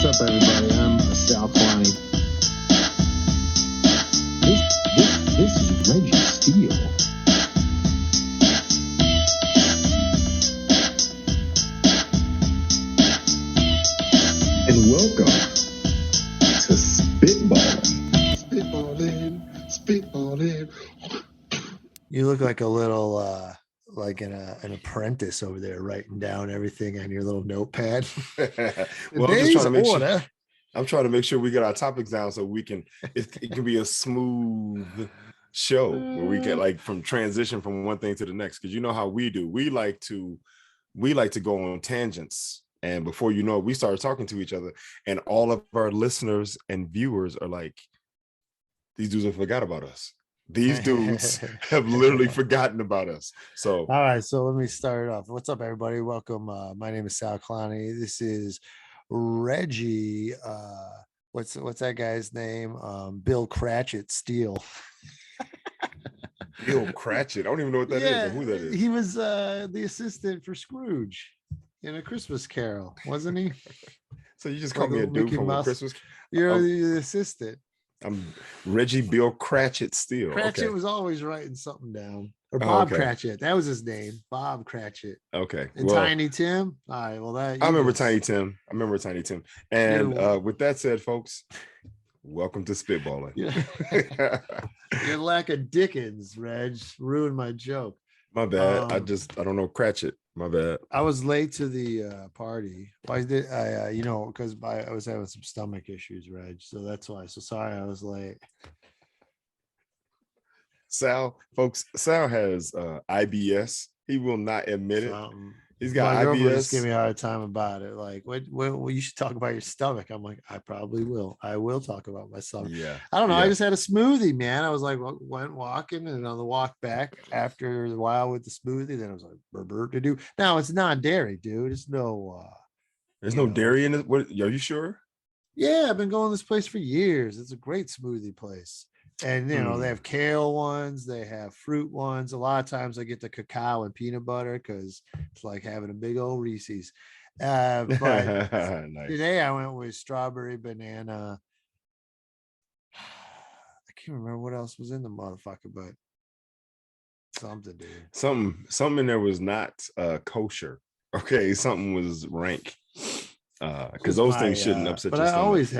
up, everybody? I'm Sal Kalani. This is Reggie Steele. And welcome to Spitballin. Spitballin. You look like a little like an apprentice over there writing down everything on your little notepad. Well, I'm trying to make sure we get our topics down so we can it can be a smooth show where we get like from transition from one thing to the next, because you know how we do. We like to go on tangents, and before you know it, we start talking to each other, and all of our listeners and viewers are like, these dudes have forgot about us. These dudes have literally forgotten about us. So, all right. So let me start it off. What's up, everybody? Welcome. My name is Sal Kalani. This is Reggie. What's that guy's name? Bill Cratchit Steele. Bill Cratchit. I don't even know what that is or who that is. He was the assistant for Scrooge in A Christmas Carol, wasn't he? So you just called me a dude from A Christmas Carol? You're the assistant. I'm Reggie Bill Cratchit Steele. Cratchit was always writing something down. Or Bob Cratchit. That was his name. Bob Cratchit. Okay. And Tiny Tim. All right. Well, I remember Tiny Tim. And with that said, folks, welcome to Spitballin. Your lack of Dickens, Reg, ruined my joke. My bad. I don't know Cratchit. My bad. I was late to the party. Why did I? Because I was having some stomach issues, Reg. So that's why. So sorry, I was late. Sal has IBS. He will not admit it. He's got my girlfriend IBS. Just give me a hard time about it. Like, what? You should talk about your stomach. I'm like, I probably will. I will talk about my stomach. Yeah. I don't know. Yeah. I just had a smoothie, man. I was like, went walking, and on the walk back after a while with the smoothie, then I was like, burr to do. Now it's non-dairy, dude. It's no. There's no dairy in it. What? Are you sure? Yeah, I've been going to this place for years. It's a great smoothie place. And, they have kale ones, they have fruit ones. A lot of times I get the cacao and peanut butter because it's like having a big old Reese's. But nice. Today I went with strawberry, banana. I can't remember what else was in the motherfucker, but something, dude. Something in there was not kosher. Okay, something was rank. Because those things shouldn't upset your stomach.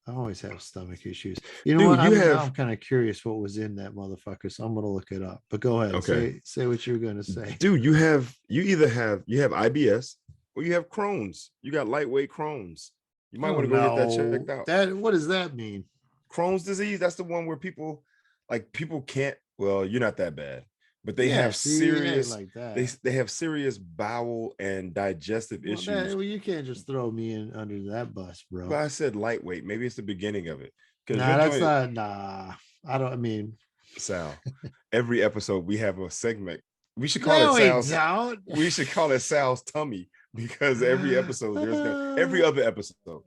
I always have stomach issues. You know what? I'm kind of curious what was in that motherfucker, so I'm gonna look it up. But go ahead. Okay. Say what you're gonna say. Dude, you have IBS or you have Crohn's. You got lightweight Crohn's. You might want to go get that checked out. What does that mean? Crohn's disease, that's the one where people can't, well, you're not that bad, but they have serious like that. They have serious bowel and digestive issues. You can't just throw me in under that bus, bro. But I said lightweight. Maybe it's the beginning of it. Sal, every episode we have a segment. We should call we should call it Sal's tummy, because every episode every other episode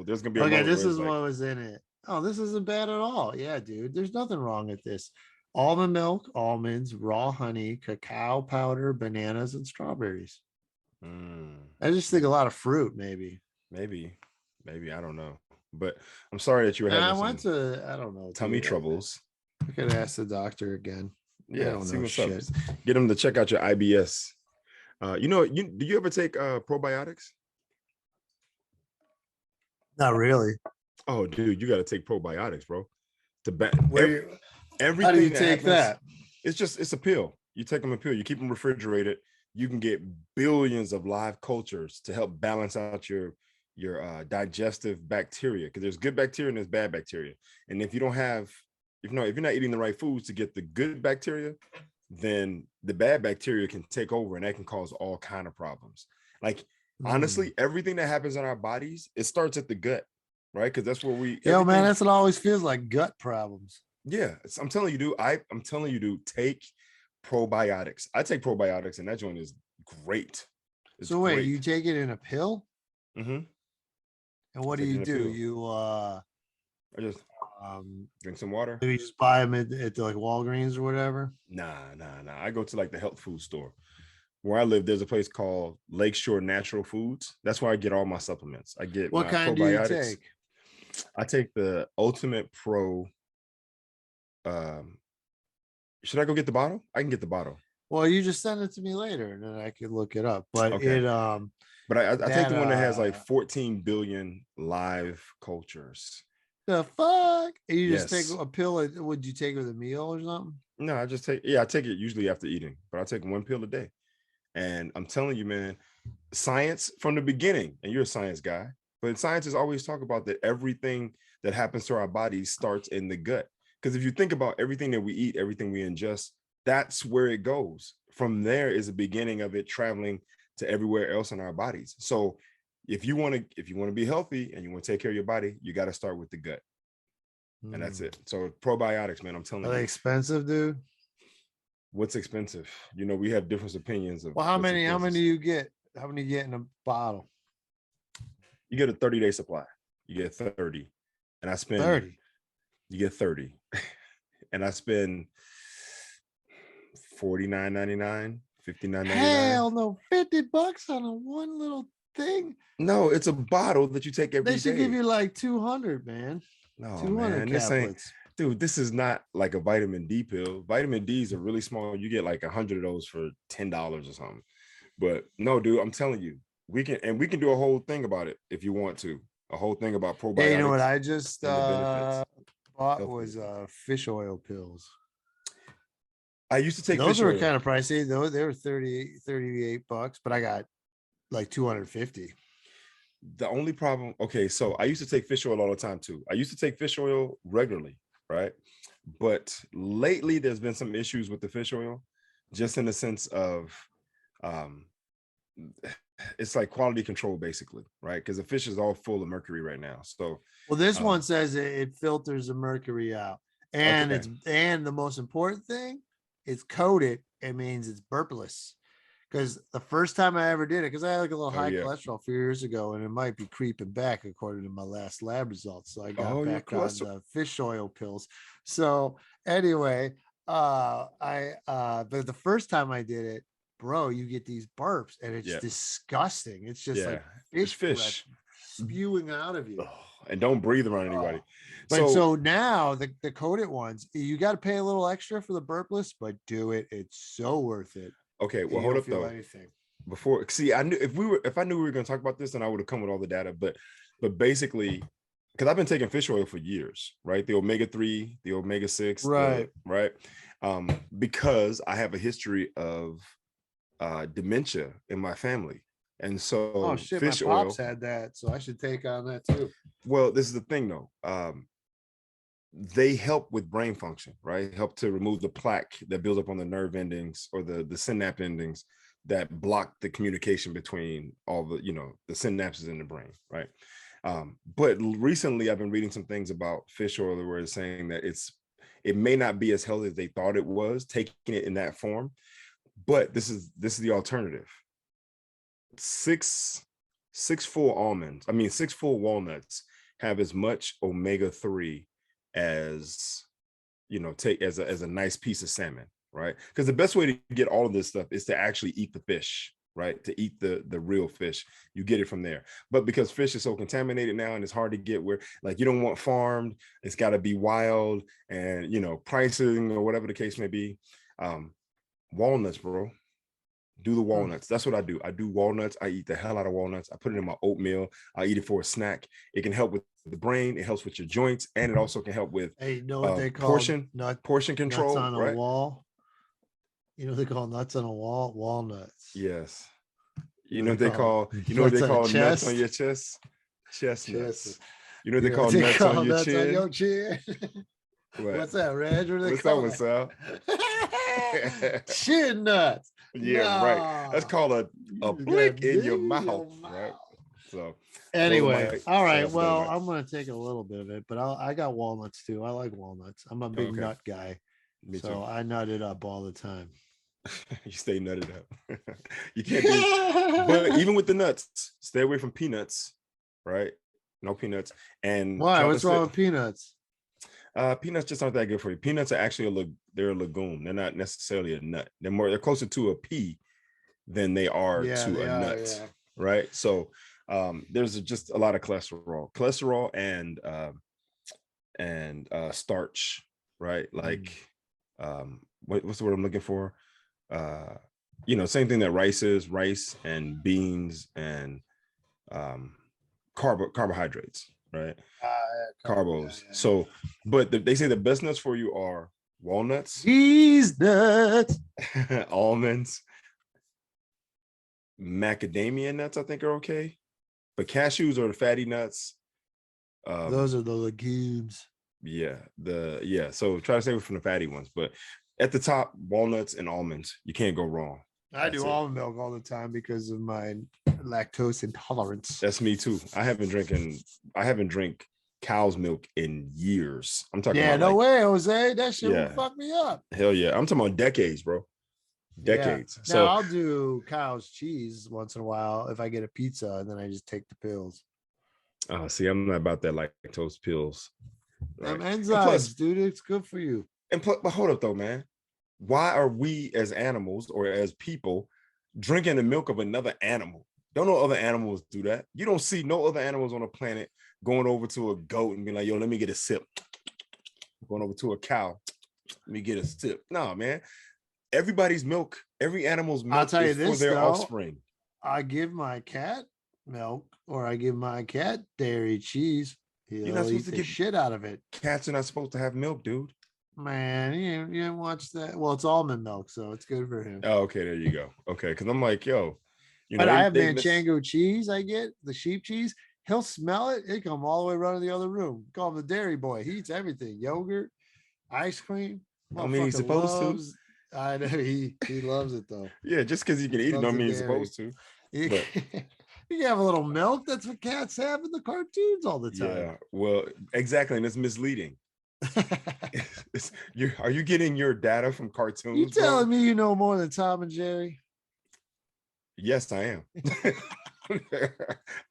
there's gonna be okay, this is what was in it. Oh, this isn't bad at all. Yeah, dude, there's nothing wrong with this. Almond milk, almonds, raw honey, cacao powder, bananas, and strawberries. I just think a lot of fruit, maybe. Maybe, I don't know. But I'm sorry that you were having tummy troubles. I could ask the doctor again. Yeah, see what's up. Get him to check out your IBS. Do you ever take probiotics? Not really. Oh, dude, you got to take probiotics, bro. Everything. How do you take that? It's a pill. You take them a pill. You keep them refrigerated. You can get billions of live cultures to help balance out your digestive bacteria, because there's good bacteria and there's bad bacteria. And if you're not eating the right foods to get the good bacteria, then the bad bacteria can take over, and that can cause all kind of problems. Like, honestly, everything that happens in our bodies, it starts at the gut, right? Because that's where man, that's what it always feels like, gut problems. Yeah, I'm telling you, dude. I'm telling you, dude. Take probiotics. I take probiotics, and that joint is great. So wait, you take it in a pill? Mm-hmm. And what do you do? You I just drink some water. Do you just buy them at like Walgreens or whatever? Nah. I go to like the health food store. where I live, there's a place called Lakeshore Natural Foods. That's where I get all my supplements. I get what my kind probiotics. do you take? I take the Ultimate Pro. Should I go get the bottle? I can get the bottle. Well, you just send it to me later, and then I can look it up. But okay. But I take the one that has like 14 billion live cultures. The fuck? And you just take a pill? Would you take it with a meal or something? No, I just take. Yeah, I take it usually after eating, but I take one pill a day. And I'm telling you, man, science from the beginning. And you're a science guy, but scientists always talk about that everything that happens to our bodies starts in the gut. Because if you think about everything that we eat, everything we ingest, that's where it goes. From there is the beginning of it traveling to everywhere else in our bodies. So if you want to be healthy and you want to take care of your body, you got to start with the gut. And that's it. So probiotics, man, I'm telling you. Are they expensive, dude? What's expensive? You know, we have different opinions of. Well, how many do you get? How many you get in a bottle? You get a 30-day supply. You get 30. And I spend 30. You get 30. And I spend $49.99, $59.99. Hell no, $50 on a one little thing. No, it's a bottle that you take every day. They should give you like 200, man. No, 200 man, this ain't, dude, this is not like a vitamin D pill. Vitamin D's are really small. You get like 100 of those for $10 or something. But no, dude, I'm telling you, we can do a whole thing about it if you want to. A whole thing about probiotics. Hey, you know what I just bought was fish oil pills. I used to take those fish were oil. kind of pricey though. They were $38, but I got like 250. The only problem, okay, so I used to take fish oil all the time too. I used to take fish oil regularly, right? But lately there's been some issues with the fish oil, just in the sense of it's like quality control basically, right? Because the fish is all full of mercury right now. So well, this one says it filters the mercury out, and okay. and the most important thing, it's coated. It means it's burpless. Because the first time I ever did it, because I had like a little high cholesterol a few years ago, and it might be creeping back according to my last lab results. So I got back on the fish oil pills. So anyway, but the first time I did it, bro, you get these burps, and it's disgusting. It's just like fish spewing out of you. Oh, and don't breathe around anybody. But so now the coated ones, you got to pay a little extra for the burpless, but do it. It's so worth it. Okay, well, hold up though. Before, see, I knew if I knew we were going to talk about this, then I would have come with all the data. But basically, because I've been taking fish oil for years, right? The omega-3, the omega-6, right? Because I have a history of dementia in my family, and so fish my pops had that, so I should take on that too. Well, this is the thing though. They help with brain function, right? Help to remove the plaque that builds up on the nerve endings or the synapse endings that block the communication between all the, the synapses in the brain, right? But recently I've been reading some things about fish oil where it's saying that it may not be as healthy as they thought it was, taking it in that form. But this is the alternative. Six full walnuts have as much omega-3 as take as a nice piece of salmon, right? Because the best way to get all of this stuff is to actually eat the fish, right? To eat the real fish. You get it from there. But because fish is so contaminated now and it's hard to get, where like you don't want farmed, it's got to be wild, and pricing or whatever the case may be. Walnuts, bro. Do the walnuts. That's what I do. I do walnuts. I eat the hell out of walnuts. I put it in my oatmeal. I eat it for a snack. It can help with the brain. It helps with your joints, and it also can help with what they call portion control, nuts on right? A wall. They call nuts on a wall? Walnuts. Yes. What they call nuts on your chest? Chestnuts. They call nuts on your chin? What's that, Reg? What's that one, Sal? Chin nuts. Yeah, right. That's called a blink in your mouth, right? So anyway, all right. Well, I'm gonna take a little bit of it, but I got walnuts too. I like walnuts. I'm a big nut guy, so I nut it up all the time. You stay nutted up. You can't do, but even with the nuts, stay away from peanuts, right? No peanuts. And why? What's wrong with peanuts? Peanuts just aren't that good for you. Peanuts are actually they're a legume. They're not necessarily a nut. They're closer to a pea than they are to a nut, right? So there's just a lot of cholesterol and starch, right? Like what's the word I'm looking for? Same thing that rice is, rice and beans and carbohydrates, right? Carbos. Yeah. So, but they say the best nuts for you are walnuts, cheese nuts, almonds, macadamia nuts, I think are okay, but cashews are the fatty nuts. Those are the legumes. So try to stay away from the fatty ones, but at the top, walnuts and almonds, you can't go wrong. I do almond milk all the time because of my lactose intolerance. That's me too. I haven't drank cow's milk in years. I'm talking about no way, Jose. That shit will fuck me up. Hell yeah. I'm talking about decades, bro. Decades. Yeah. So now I'll do cow's cheese once in a while if I get a pizza, and then I just take the pills. Oh, see, I'm not about that lactose pills. Right? Enzymes, dude, it's good for you. But hold up though, man. Why are we as animals or as people drinking the milk of another animal? Don't know other animals do that. You don't see no other animals on the planet going over to a goat and being like, yo, let me get a sip. Going over to a cow, let me get a sip. No, man. Everybody's milk, every animal's milk is for their offspring. I give my cat milk, or I give my cat dairy cheese. You're not supposed to get shit out of it. Cats are not supposed to have milk, dude. Man, you didn't watch that. Well, it's almond milk, so it's good for him. Oh, okay, there you go. Okay, because I'm like, yo, but I have Manchego cheese. I get the sheep cheese. He'll smell it. He'll come all the way around to the other room. Call him the dairy boy. He eats everything: yogurt, ice cream. I mean, he's supposed to. I know he loves it though. Yeah, just because you can eat it don't mean he's supposed to. You can have a little milk. That's what cats have in the cartoons all the time. Yeah, well, exactly, and it's misleading. Are you getting your data from cartoons? You telling me you know more than Tom and Jerry? Yes, I am.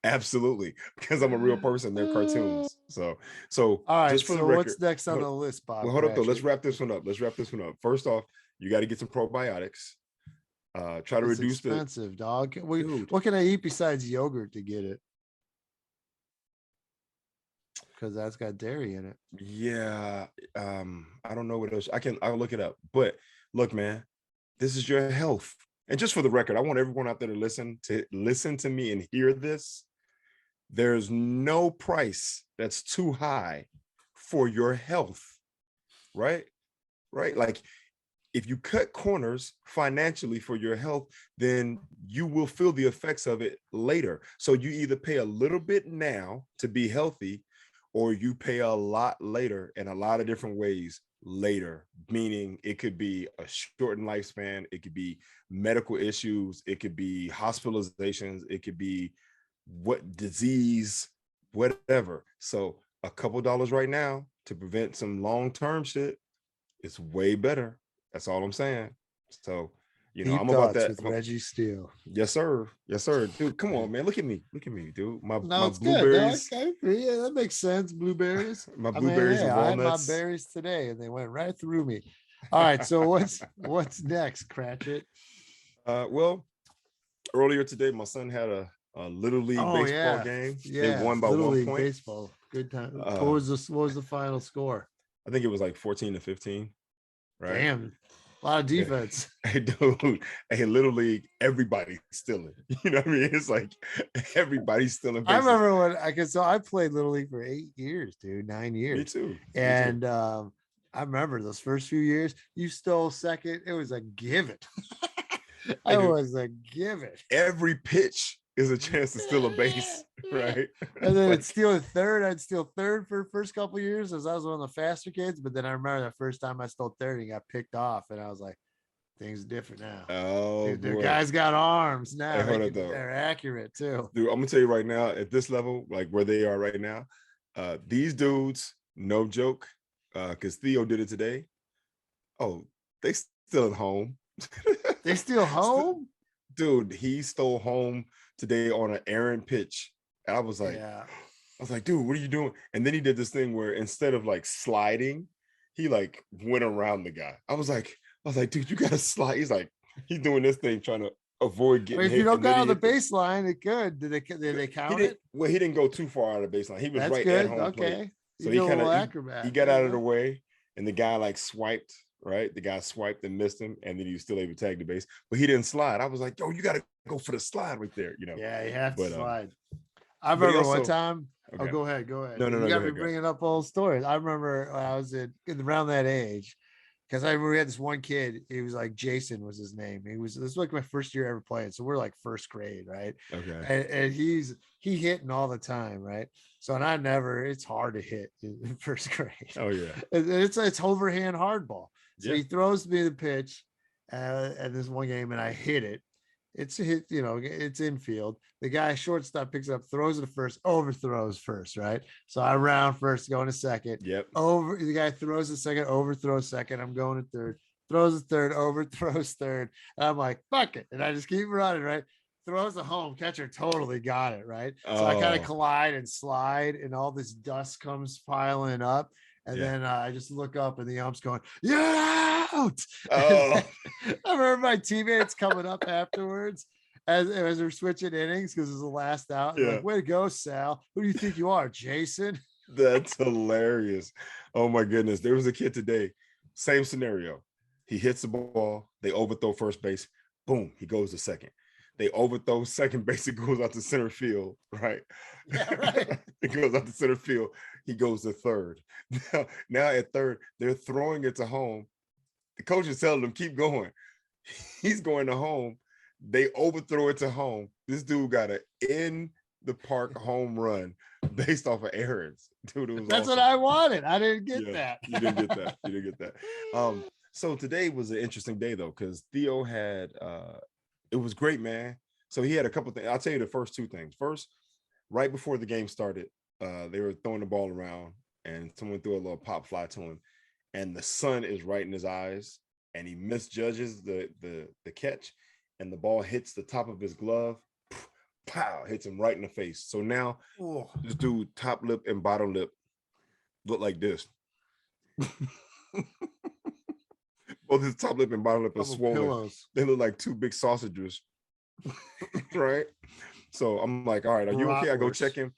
Absolutely, because I'm a real person. They're cartoons. So all right. Just for the record, what's next on the list, Bob? Well, hold up though. Let's wrap this one up. First off, you got to get some probiotics. Try to reduce expensive, dog. What can I eat besides yogurt to get it? Because that's got dairy in it. Yeah. I don't know what else. I'll look it up. But look, man, this is your health. And just for the record, I want everyone out there to listen to me and hear this. There's no price that's too high for your health, right? Right? Like, if you cut corners financially for your health, then you will feel the effects of it later. So you either pay a little bit now to be healthy, or you pay a lot later in a lot of different ways later, meaning it could be a shortened lifespan, it could be medical issues, it could be hospitalizations, it could be what disease, whatever. So a couple dollars right now to prevent some long-term shit, it's way better. That's all I'm saying. So, I'm about that. With Reggie Steele. Yes, sir. Dude, come on, man. Look at me, dude. My blueberries. Good, yeah, that makes sense. Blueberries. My blueberries and walnuts. I had my berries today, and they went right through me. All right. So what's next, Cratchit? Well, earlier today, my son had a little league baseball game. Yeah, they won by little 1 league point. Baseball. Good time. What was the final score? I think it was like 14-15. Right. Damn. A lot of defense. Hey, dude. Hey, Little League, everybody's stealing. You know what I mean? It's like everybody's stealing. I remember when I played Little League for 8 years, dude, 9 years. Me too. And I remember those first few years, you stole second. It was a give it. Every pitch is a chance to steal a base, right? And then I'd steal third. I'd steal third for the first couple of years as I was one of the faster kids. But then I remember the first time I stole third and got picked off, and I was like, things are different now. Oh, the guys got arms now. Hey, they're accurate too. Dude, I'm gonna tell you right now, at this level, like where they are right now, these dudes, no joke, because Theo did it today. Oh, they still at home. They still home? Dude, he stole home today on an errant pitch. And I was like, dude, what are you doing? And then he did this thing where instead of like sliding, he went around the guy. I was like, dude, you gotta slide. He's doing this thing trying to avoid getting if hit. you don't go on the baseline, it could. Did they count it? Well, he didn't go too far out of the baseline. He was right good. at home plate. Okay. So he got out of the way, and the guy like swiped, right? The guy swiped and missed him, and then he was still able to tag the base, but he didn't slide. I was like, yo, you got to go for the slide right there, you know? Yeah, you have to slide. I remember one time. Okay. Oh, go ahead. No, you got me bringing up old stories. I remember when I was around that age, because I remember we had this one kid. He was like Jason was his name. This was like my first year ever playing. So we're like first grade, right? Okay. And he hitting all the time, right? So it's hard to hit in first grade. Oh yeah. It's overhand hardball. So he throws me the pitch at this one game, and I hit it. It's a hit, it's infield. The guy shortstop picks up, throws it to first, overthrows first, right? So I round first, going to second. Yep. The guy throws the second, overthrows second. I'm going to third, throws the third, overthrows third. And I'm like, fuck it. And I just keep running, right? Throws the home, catcher totally got it, right? So I kind of collide and slide, and all this dust comes piling up. And then I just look up, and the ump's going, "You're out!" Oh. I remember my teammates coming up afterwards as we're switching innings because it was the last out. Like, way to go, Sal. Who do you think you are, Jason? That's hilarious. Oh my goodness. There was a kid today, same scenario. He hits the ball, they overthrow first base, boom, he goes to second. They overthrow second base, it goes out to center field, right? Yeah, right. It goes out to center field. He goes to third. Now at third, they're throwing it to home. The coach is telling them, keep going. He's going to home. They overthrow it to home. This dude got an in the park home run based off of errands. Dude, it was That's awesome. what I wanted. I didn't get that. You didn't get that. So today was an interesting day though, because Theo had it was great, man. So he had a couple things. I'll tell you the first two things. First, right before the game started, they were throwing the ball around, and someone threw a little pop fly to him, and the sun is right in his eyes, and he misjudges the catch, and the ball hits the top of his glove. Pow! Hits him right in the face. So now this dude, top lip and bottom lip, look like this. Both his top lip and bottom lip are swollen. Pillows. They look like two big sausages. Right? So I'm like, all right, are you okay? I go check him.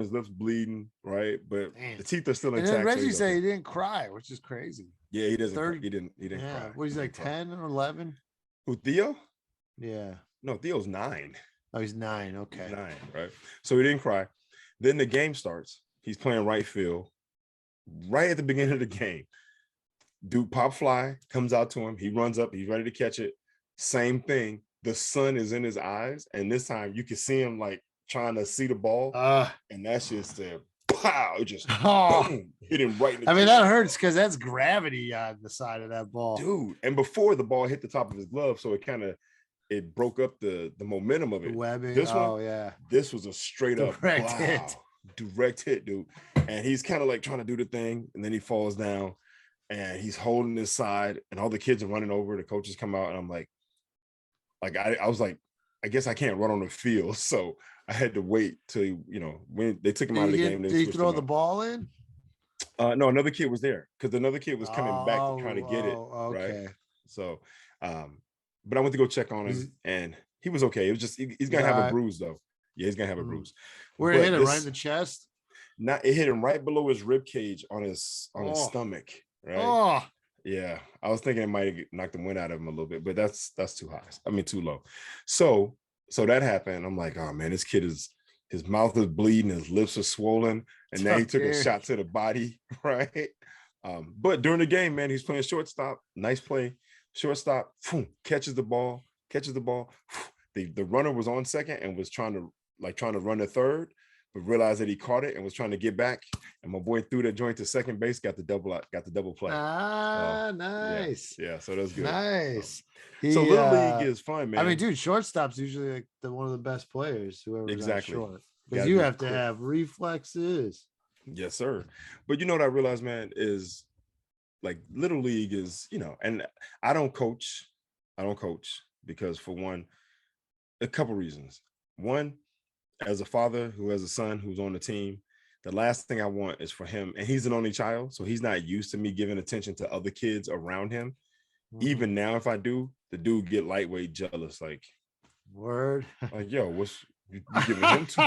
His lips bleeding, right? But the teeth are still intact. And then Reggie said he didn't cry, which is crazy. Yeah, he doesn't. He didn't cry. What, he's like 10 or 11? Who, Theo? Yeah. No, Theo's 9. Oh, he's 9. Okay. He's 9, right? So he didn't cry. Then the game starts. He's playing right field. Right at the beginning of the game, dude pop fly comes out to him. He runs up. He's ready to catch it. Same thing. The sun is in his eyes, and this time you can see him like trying to see the ball, and that's just a pow! It just boom, hit him right in the face. That hurts because that's gravity on the side of that ball, dude. And before the ball hit the top of his glove, so it broke up the momentum of it. The webbing. This was a straight up direct hit, dude. And he's kind of like trying to do the thing, and then he falls down, and he's holding his side, and all the kids are running over. The coaches come out, and I'm like I was like, I guess I can't run on the field, so I had to wait till when they took him out of the game. Did he throw the ball in? No, another kid was there because another kid was coming back to try to get it. Okay. Right. So, but I went to go check on him, and he was okay. It was just he's gonna have a bruise though. Yeah, he's gonna have a bruise. Where it hit him, right in the chest? It hit him right below his rib cage on his stomach. Right. Oh. Yeah, I was thinking it might have knocked the wind out of him a little bit, but that's too high. I mean, too low. So that happened. I'm like, oh man, this kid his mouth is bleeding, his lips are swollen, and now he took a shot to the body, right? But during the game, man, he's playing shortstop. Nice play, shortstop. Catches the ball. The runner was on second and was trying to run to third, but realized that he caught it and was trying to get back. And my boy threw that joint to second base, got the double play. Nice. Yeah, so that's good. Nice. So Little League is fun, man. I mean, dude, shortstop's usually like one of the best players, whoever's exactly short. Because you have to have reflexes. Yes, sir. But you know what I realized, man, is like Little League is, and I don't coach because for one, a couple reasons. One, as a father who has a son who's on the team, the last thing I want is for him, and he's an only child, so he's not used to me giving attention to other kids around him. Mm-hmm. Even now, if I do, the dude get lightweight jealous, like yo, you giving him two?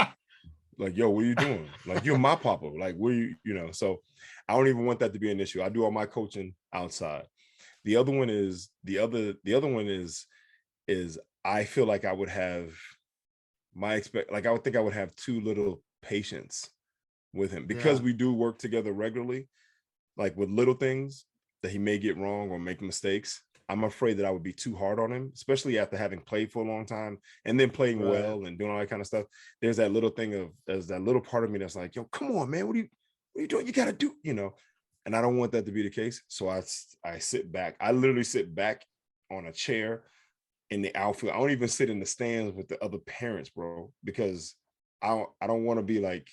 Like, yo, what are you doing? Like, you're my papa. Like, what are you, so I don't even want that to be an issue. I do all my coaching outside. The other one is I feel like I would have I would think I would have too little patience with him because we do work together regularly, like with little things that he may get wrong or make mistakes. I'm afraid that I would be too hard on him, especially after having played for a long time and then playing well and doing all that kind of stuff. There's that little part of me that's like, yo, come on, man, what are you doing? You got to do, and I don't want that to be the case. So I sit back. I literally sit back on a chair in the outfield. I don't even sit in the stands with the other parents, bro, because I don't want to be like,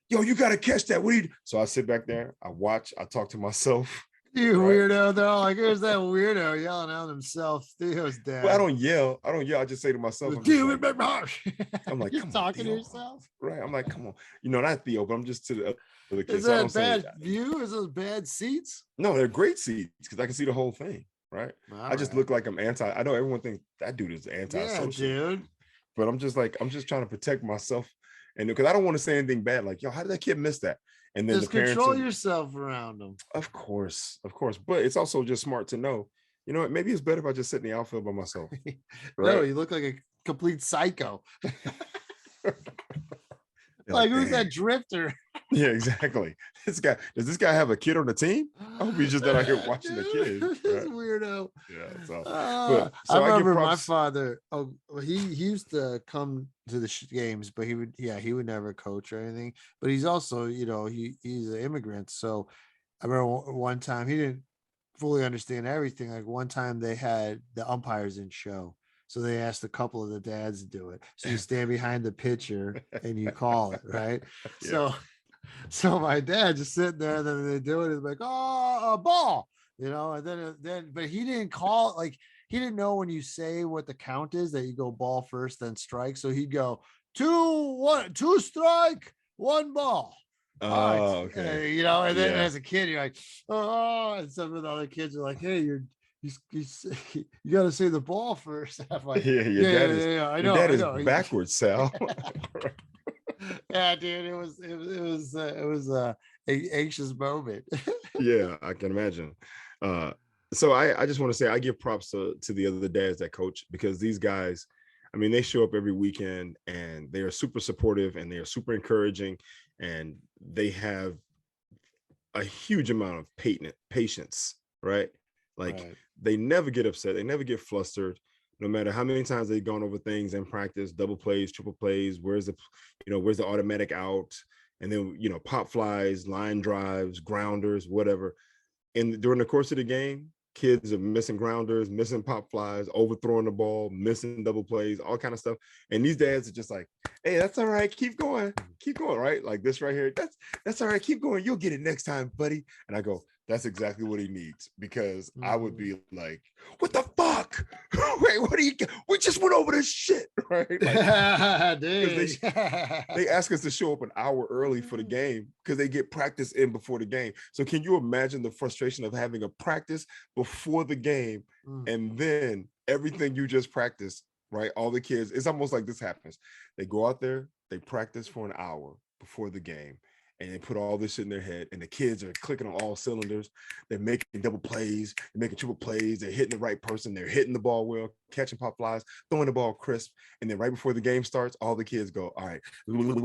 yo, you got to catch that. So I sit back there, I watch, I talk to myself. You weirdo. They're all like, here's that weirdo yelling out himself. Theo's dad. Well, I don't yell. I just say to myself, I'm like, you're talking to yourself. Right. I'm like, come on. Not Theo, but I'm just to the other kids. Is that a bad view? Is those bad seats? No, they're great seats because I can see the whole thing. Right. I just look like I'm anti. I know everyone thinks that dude is anti-social. Yeah, dude. But I'm just trying to protect myself. And because I don't want to say anything bad, like, yo, how did that kid miss that? And then just control yourself around them. Of course. But it's also just smart to know, what, maybe it's better if I just sit in the outfield by myself. Right? No, you look like a complete psycho. Like, who's that drifter? Yeah, exactly. Does this guy have a kid on the team? I hope he's just out here watching the kid. Right? Weirdo. Yeah. So, I remember my father. Oh, he used to come to the games, but he would never coach or anything. But he's also, he's an immigrant. So I remember one time he didn't fully understand everything. Like one time they had the umpires in show. So they asked a couple of the dads to do it. So you stand behind the pitcher and you call it, right? Yeah. So my dad just sitting there, and then they do it. He's like, "Oh, a ball," and then, but he didn't call, like, he didn't know when you say what the count is that you go ball first, then strike. So he'd go 2 strike, 1 ball. Oh, okay. And then as a kid, you're like, oh, and some of the other kids are like, hey, you got to say the ball first. I'm like, I know. That is backwards, Sal. Yeah, dude, it was a anxious moment. Yeah, I can imagine. So I just want to say I give props to the other dads that coach, because these guys, I mean, they show up every weekend and they are super supportive and they are super encouraging, and they have a huge amount of patience, right? Like they never get upset, they never get flustered. No matter how many times they've gone over things in practice, double plays, triple plays, where's the automatic out, and then, pop flies, line drives, grounders, whatever. And during the course of the game, kids are missing grounders, missing pop flies, overthrowing the ball, missing double plays, all kind of stuff. And these dads are just like, hey, that's all right, keep going, right? Like this right here, that's all right, keep going, you'll get it next time, buddy. And I go, that's exactly what he needs, because I would be like, what the fuck? Wait, what do you get? We just went over this shit, right? Like, they ask us to show up an hour early for the game because they get practice in before the game. So can you imagine the frustration of having a practice before the game and then everything you just practiced, right? All the kids, it's almost like this happens. They go out there, they practice for an hour before the game, and they put all this shit in their head, and the kids are clicking on all cylinders. They're making double plays, they're making triple plays, they're hitting the right person, they're hitting the ball well, catching pop flies, throwing the ball crisp. And then right before the game starts, all the kids go, all right,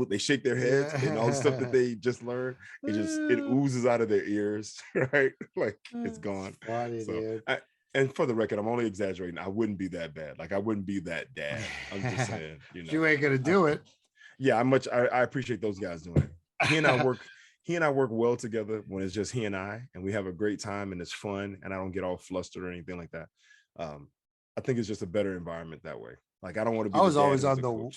they shake their heads, and all the stuff that they just learned, it oozes out of their ears, right? Like it's gone. Funny, dude. And for the record, I'm only exaggerating. I wouldn't be that bad. Like I wouldn't be that dad. I'm just saying, you ain't gonna do it. Yeah, I appreciate those guys doing it. He and I work well together when it's just he and I, and we have a great time and it's fun, and I don't get all flustered or anything like that. I think it's just a better environment that way. Like I don't want to be. I was always on the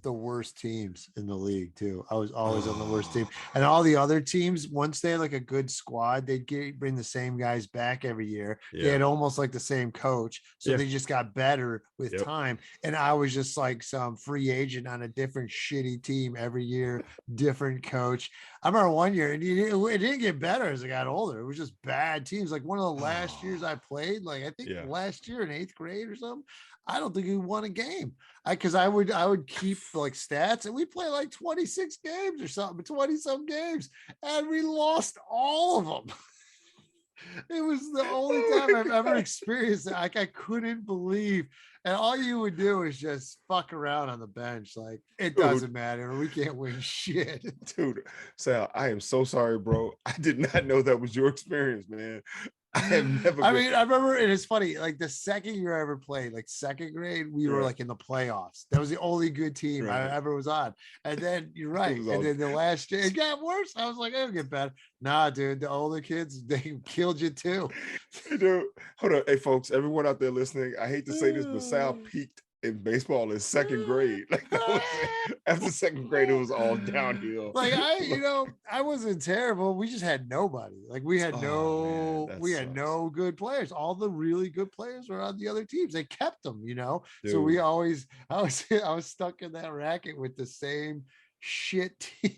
the worst teams in the league too. I was always on the worst team, and all the other teams, once they had like a good squad, they'd bring the same guys back every year. Yeah. They had almost like the same coach, so they just got better with time. And I was just like some free agent on a different shitty team every year, different coach. I remember one year, and it didn't get better as I got older. It was just bad teams. Like one of the last years I played, like I think last year in 8th grade or something, I don't think we won a game. Because I would keep like stats, and we play like 26 games or something, 20-some games, and we lost all of them. It was the only time I've ever experienced it. Like I couldn't believe, and all you would do is just fuck around on the bench. Like it doesn't matter. We can't win shit. Dude, Sal, I am so sorry, bro. I did not know that was your experience, man. I have never. I mean, I remember, and it's funny. Like the second year I ever played, like 2nd grade, we were like in the playoffs. That was the only good team I ever was on. And then you're right. And then the last year, it got worse. I was like, it'll get better. Nah, dude, the older kids, they killed you too. Dude, hold on, hey folks, everyone out there listening. I hate to say this, but Sal peaked in baseball in 2nd grade. Like after 2nd grade, it was all downhill. Like I wasn't terrible. We just had nobody. Like we had no good players. All the really good players were on the other teams. They kept them, Dude. So I was stuck in that racket with the same shit team.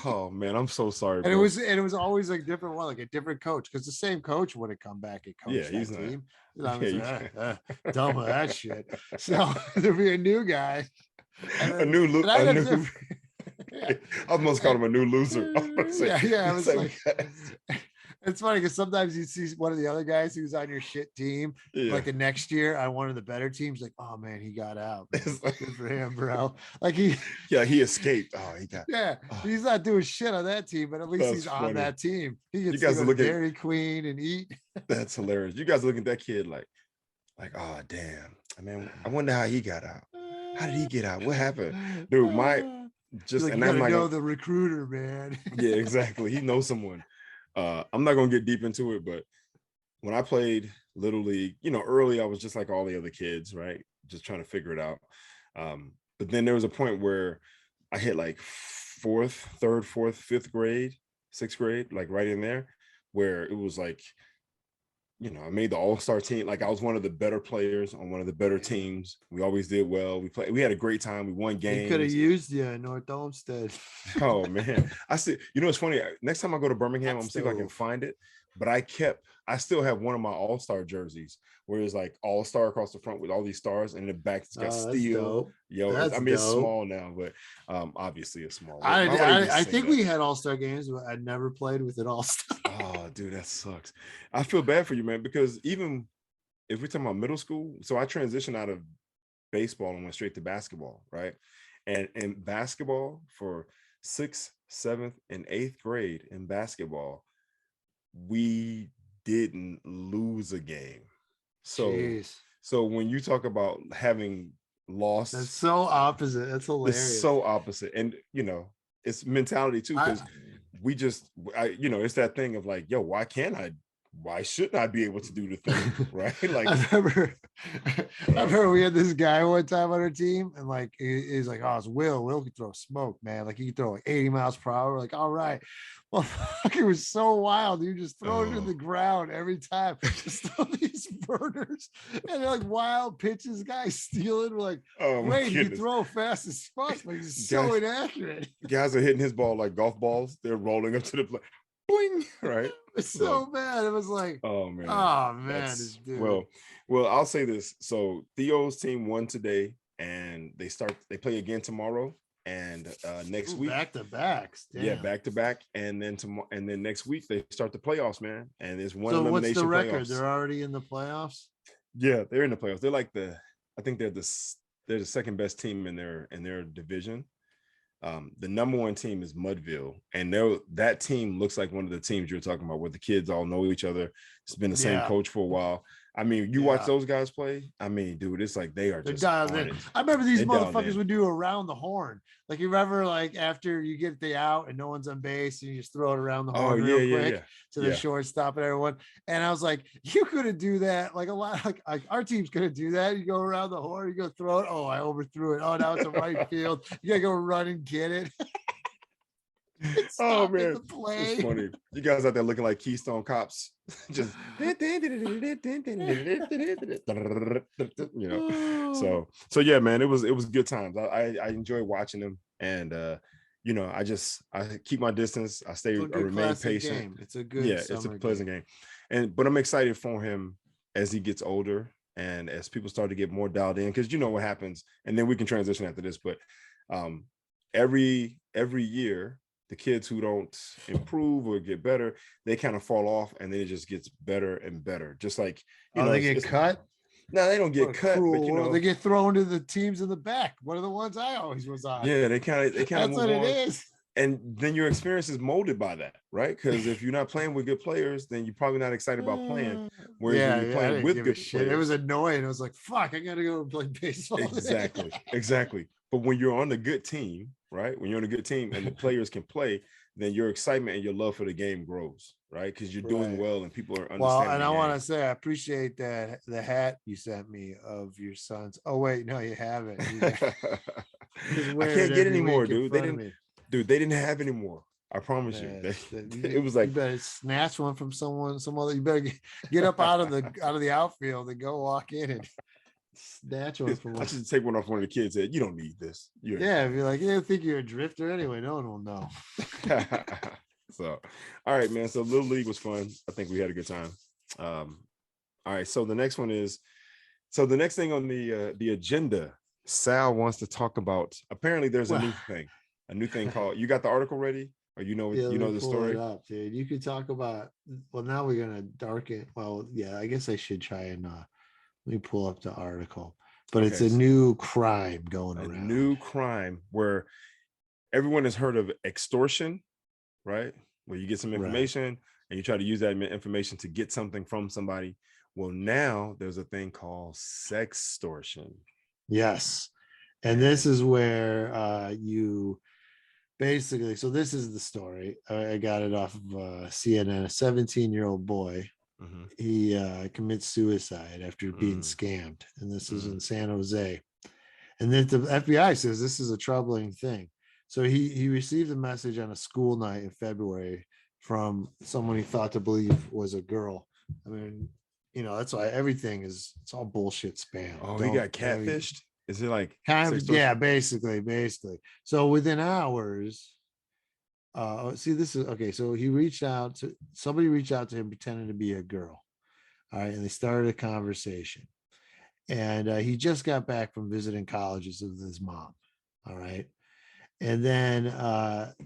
Oh man, I'm so sorry. And it was always like different one, like a different coach, because the same coach wouldn't come back and coach that team. I was done with that shit. So there'd be a new guy, I almost called him a new loser. Yeah. It was like, it's funny because sometimes you see one of the other guys who's on your shit team, like the next year on one of the better teams, like, oh man, he got out. Good for him, bro. Like he escaped. Oh, he got. Yeah, he's not doing shit on that team, but at least he's funny. On that team. He gets to go to Dairy Queen and eat. That's hilarious. You guys look at that kid like, oh damn. I mean, I wonder how he got out. How did he get out? What happened, dude? And I'm like, know the recruiter, man. Yeah, exactly. He knows someone. I'm not gonna get deep into it, but when I played Little League, early I was just like all the other kids, right? Just trying to figure it out. But then there was a point where I hit like 4th, 3rd, 4th, 5th grade, 6th grade, like right in there, where it was like, I made the all-star team. Like I was one of the better players on one of the better teams. We always did well. We had a great time. We won games. He could have used you in North Olmsted. Oh man. I see. It's funny. Next time I go to Birmingham, I'm gonna see if I can find it. But I still have one of my all-star jerseys where it's like all-star across the front with all these stars, and in the back it's got steel. It's small now, but obviously it's small. I think we had all-star games, but I never played with it all-star. Oh, dude, that sucks. I feel bad for you, man, because even if we're talking about middle school, so I transitioned out of baseball and went straight to basketball, right? And in basketball for 6th, 7th, and 8th grade in basketball, we didn't lose a game. So when you talk about having lost, that's so opposite. That's hilarious. It's so opposite. And it's mentality too, because it's that thing of like, yo, why shouldn't I be able to do the thing? Right? Like I remember we had this guy one time on our team, and like he's like, oh, it's Will can throw smoke, man. Like he can throw like 80 miles per hour. We're like, all right. Well, it was so wild. You just throw it in the ground every time. Just throw these burners, and they're like wild pitches. Guys stealing. We're like, wait, you throw fast as fuck, but he's so inaccurate. Guys are hitting his ball like golf balls. They're rolling up to the plate. Boing, right? It's so bad. It was like, oh man, this dude. Well, I'll say this. So Theo's team won today, and they play again tomorrow. And next week, back to backs. Yeah, back to back, and then next week they start the playoffs, man. And there's one elimination. So what's the record? Playoffs. They're already in the playoffs. Yeah, they're in the playoffs. They're like I think they're the second best team in their division. The number one team is Mudville, and that team looks like one of the teams you're talking about, where the kids all know each other. It's been the same coach for a while. I mean, you watch those guys play. I mean, dude, it's like they're just dialed in. I remember these motherfuckers would do around the horn. Like you remember, like after you get the out and no one's on base, and you just throw it around the horn real quick to the shortstop and everyone. And I was like, you couldn't do that. Like a lot, like our teams couldn't do that. You go around the horn, you go throw it. Oh, I overthrew it. Oh, now it's a right field. You gotta go run and get it. Oh man, it's funny. You guys out there looking like Keystone Cops, just So yeah, man, it was good times. I enjoy watching them, and I keep my distance. I remain patient. Game. It's a good, it's a pleasant game, but I'm excited for him as he gets older and as people start to get more dialed in, because you know what happens, and then we can transition after this. But every year, the kids who don't improve or get better, they kind of fall off, and then it just gets better and better. Just like they get cut. No, they don't get cut, but they get thrown to the teams in the back. One of the ones I always was on. Yeah, they kind of That's move what on. it is. And then your experience is molded by that, right? Because if you're not playing with good players, then you're probably not excited about playing. Whereas when you're playing with good players, it was annoying. I was like, "Fuck, I gotta go and play baseball." Exactly. But when you're on a good team, right? When you're on a good team and the players can play, then your excitement and your love for the game grows, right? Because you're doing well and people are understanding. Well, and I want to say I appreciate that the hat you sent me of your sons. Oh wait, no, you haven't. I can't get any more, dude. They didn't have any more. I promise you. It was like, you better snatch one from some other. You better get up out of the outfield and go walk in and snatch one from one. I should take one off one of the kids' head. You don't need this. If you're like, you think you're a drifter anyway, no one will know. So, all right, man. So Little League was fun. I think we had a good time. All right. So the next next thing on the agenda, Sal wants to talk about. Apparently, there's a new thing called. You got the article ready, or you know the story? It up, dude. You could talk about. Well, now we're gonna darken. Well, yeah. I guess I should try and let me pull up the article. But it's a new crime going around. A new crime where everyone has heard of extortion, right? Where you get some information and you try to use that information to get something from somebody. Well, now there's a thing called sextortion. Yes. And this is where you basically, so this is the story. I got it off of CNN. A 17-year-old boy, he commits suicide after being scammed. And this is in San Jose. And then the FBI says this is a troubling thing. So he received a message on a school night in February from someone he thought to believe was a girl. I mean, that's why it's all bullshit spam. Oh, he got catfished? Is it like kind of? Yeah, basically. So within hours, this is okay. So somebody reached out to him pretending to be a girl. All right. And they started a conversation. And he just got back from visiting colleges with his mom. All right. And then